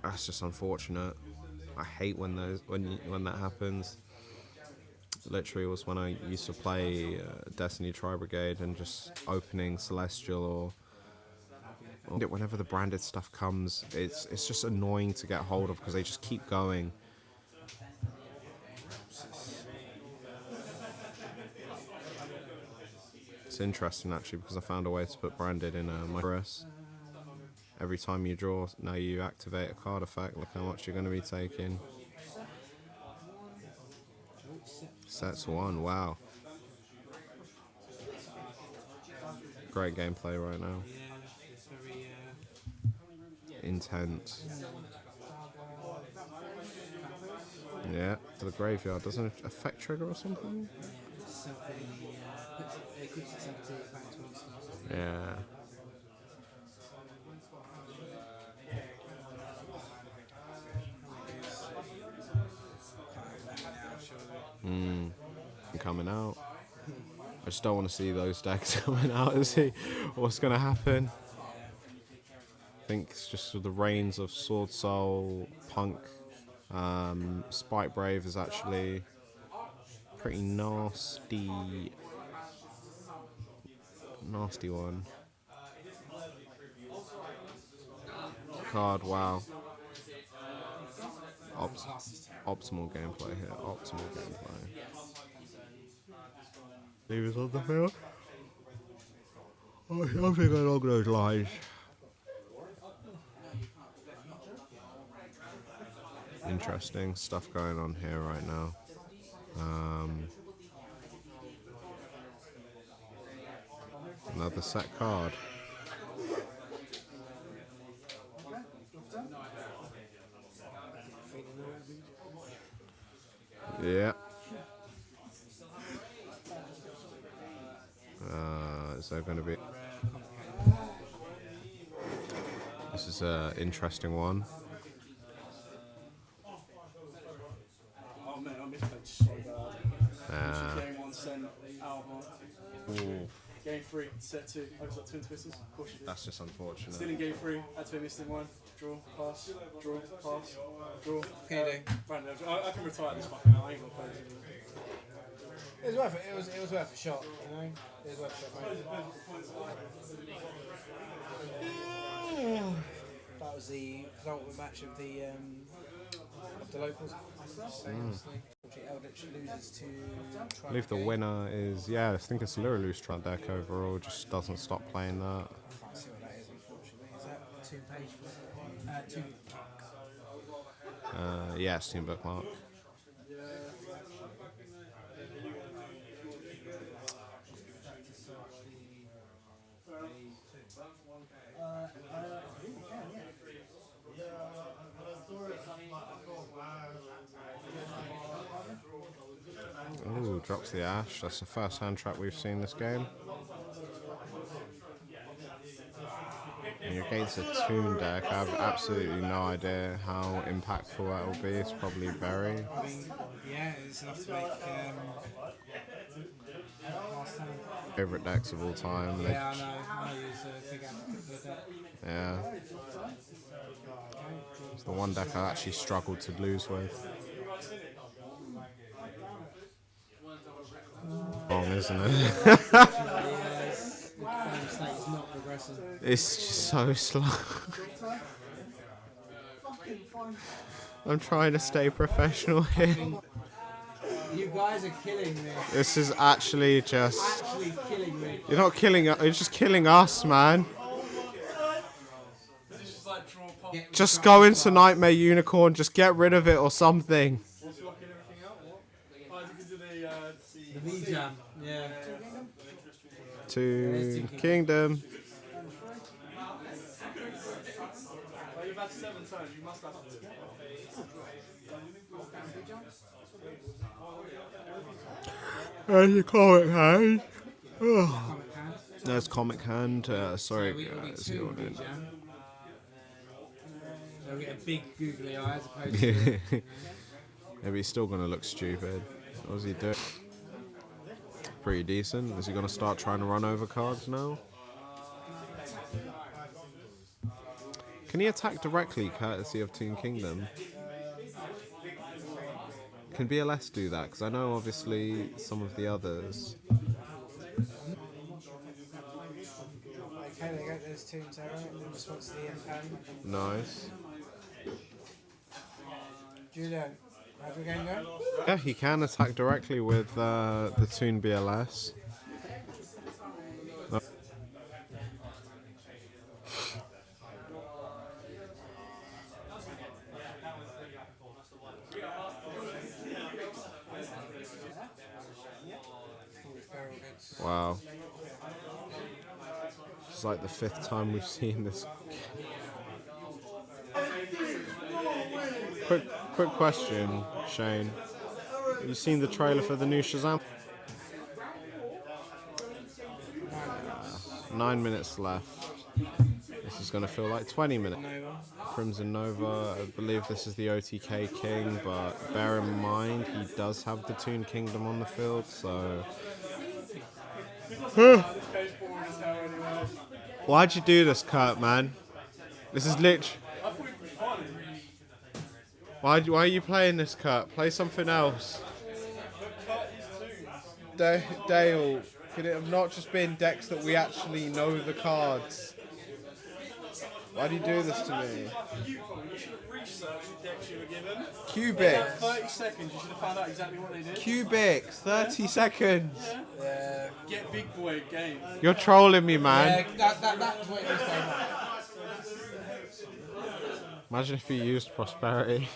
That's just unfortunate. I hate when that happens. Literally, it was when I used to play Destiny Tri Brigade and just opening Celestial or whenever the branded stuff comes, it's just annoying to get hold of because they just keep going. It's interesting actually because I found a way to put branded in my press. Every time you draw, now you activate a card effect. Look how much you're going to be taking. Sets 1, wow. Great gameplay right now. Intense. Yeah, to the graveyard. Doesn't it affect trigger or something? Yeah. Coming out. I just don't want to see those decks coming out and see what's going to happen. I think it's just the reigns of Swordsoul, Punk. Spike Brave is actually pretty nasty one. Card, wow. Optimal gameplay here. Optimal gameplay. Leave us on the field. Something along those lines. Interesting stuff going on here right now. Another set card. Yeah. Is there going to be... This is an interesting one. Oh man, I misplayed so bad. Game 1 sent out. Game 3, set 2. I was like twin twisters. Of course you did. That's just unfortunate. Still in game 3, had to be missed in 1. Draw, pass, draw, pass, draw. What can you do? Right, I can retire this fucking now. I ain't gonna play this anymore. It was worth it. It was worth a shot, you know. It was worth a shot, mate. That was the penultimate match of the locals. Eldritch loses to. I believe the winner is, yeah, I think it's Luraloo's Trap deck overall, just doesn't stop playing that. I can't see what that is, unfortunately. Is that 2 page? 2 Yeah, it's Team Bookmark. Ooh, drops the Ash. That's the first hand trap we've seen this game. And you're against a Toon deck. I have absolutely no idea how impactful that will be. It's probably very. I mean, yeah, it's enough to make last time. Favorite decks of all time. Yeah, I know. I use a big advocate for that. Yeah. It's the one deck I actually struggled to lose with. Wrong, isn't it? It's just so slow. I'm trying to stay professional here. You guys are killing me. This is actually just... Actually killing me. You're not killing us, you're just killing us, man. Just go into Nightmare Unicorn, just get rid of it or something. The V-Jam, yeah. Toon Kingdom. Well, you've had 7 turns, you must have to. There's a comic hand. Oh. There's comic hand. Sorry, guys. So we get a big googly eye as opposed to... Maybe he's still going to look stupid. What's he doing? Pretty decent. Is he going to start trying to run over cards now? Can he attack directly courtesy of Toon Kingdom? Can BLS do that? Because I know obviously some of the others. Okay, they go, there's Toons arrow in response to the impan. Nice. Julio, how's your game going? Yeah, he can attack directly with the Toon BLS. Wow. It's like the 5th time we've seen this. Quick question, Shane. Have you seen the trailer for the new Shazam? 9 minutes left. This is going to feel like 20 minutes. Crimson Nova, I believe this is the OTK King, but bear in mind he does have the Toon Kingdom on the field, so... Why'd you do this, Kurt, man? This is literally... Why are you playing this, Kurt? Play something else. Dale, could it have not just been decks that we actually know the cards? Why do you do this to me? You should have researched the decks you were given. Cubics. 30 seconds, you should have found out exactly what they did. Cubics, 30 seconds. Yeah. Get big boy game. You're trolling me, man. Yeah, that's what it was going on. Imagine if you used Prosperity.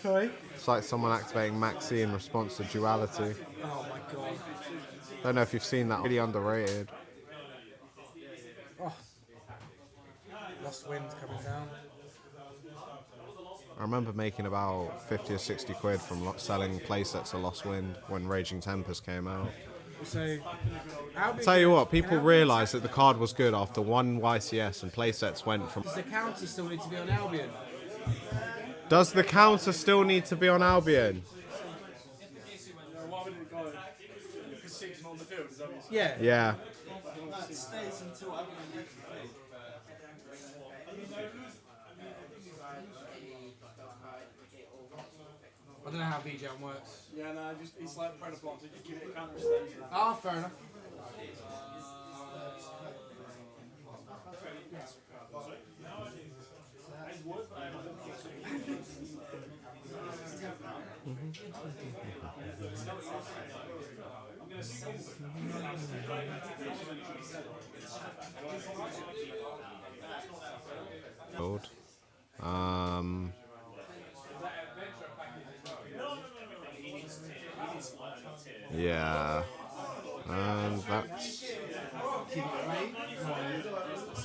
Sorry? It's like someone activating Maxi in response to Duality. Oh my god. Don't know if you've seen that. Really underrated. Oh. Lost wind coming down. I remember making about 50 or 60 quid from selling playsets of Lost Wind when Raging Tempest came out. So, Tell you what, people realised that the card was good after one YCS and playsets went from... does the counter still need to be on Albion? Does the counter still need to be on Albion? Why would it go? Because 6 not on the field, is that what you're saying? Yeah. Yeah. It stays until I'm going to leave the field. I don't know how VJM works. Yeah, no, just it's like predator blocks. You just give it a counter stays. Ah, fair enough. Good. Yeah. And that's...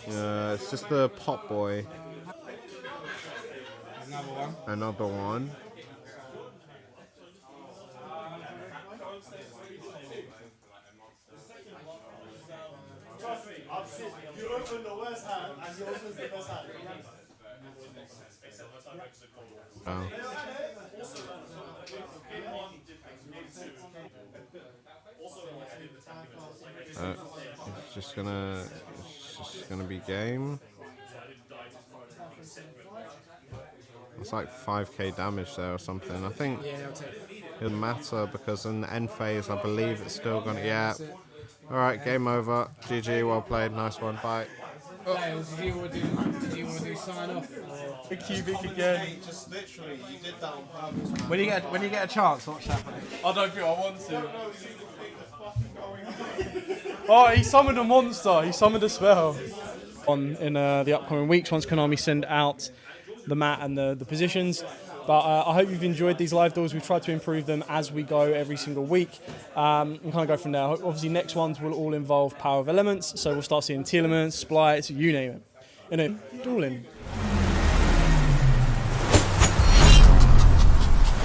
Yeah, it's just the Pop Boy. Another one. Another one. You open the worst hand and yours was the best hand. Oh. It's just gonna be game. It's like 5k damage there or something. I think it doesn't matter because in the end phase, I believe it's still gonna. Yeah. All right, game over. GG, well played. Nice one. Bye. Dale, did you want to do sign off? A cubic again. Just literally, you did that on purpose. When you get a chance, what's happening? I don't think I want to. Oh, he summoned a monster. He summoned a spell. In the upcoming weeks, once Konami send out the mat and the positions. But I hope you've enjoyed these live duels. We've tried to improve them as we go every single week. And kind of go from there. Obviously, next ones will all involve Power of Elements. So we'll start seeing Telements, Splites, you name it. Dueling.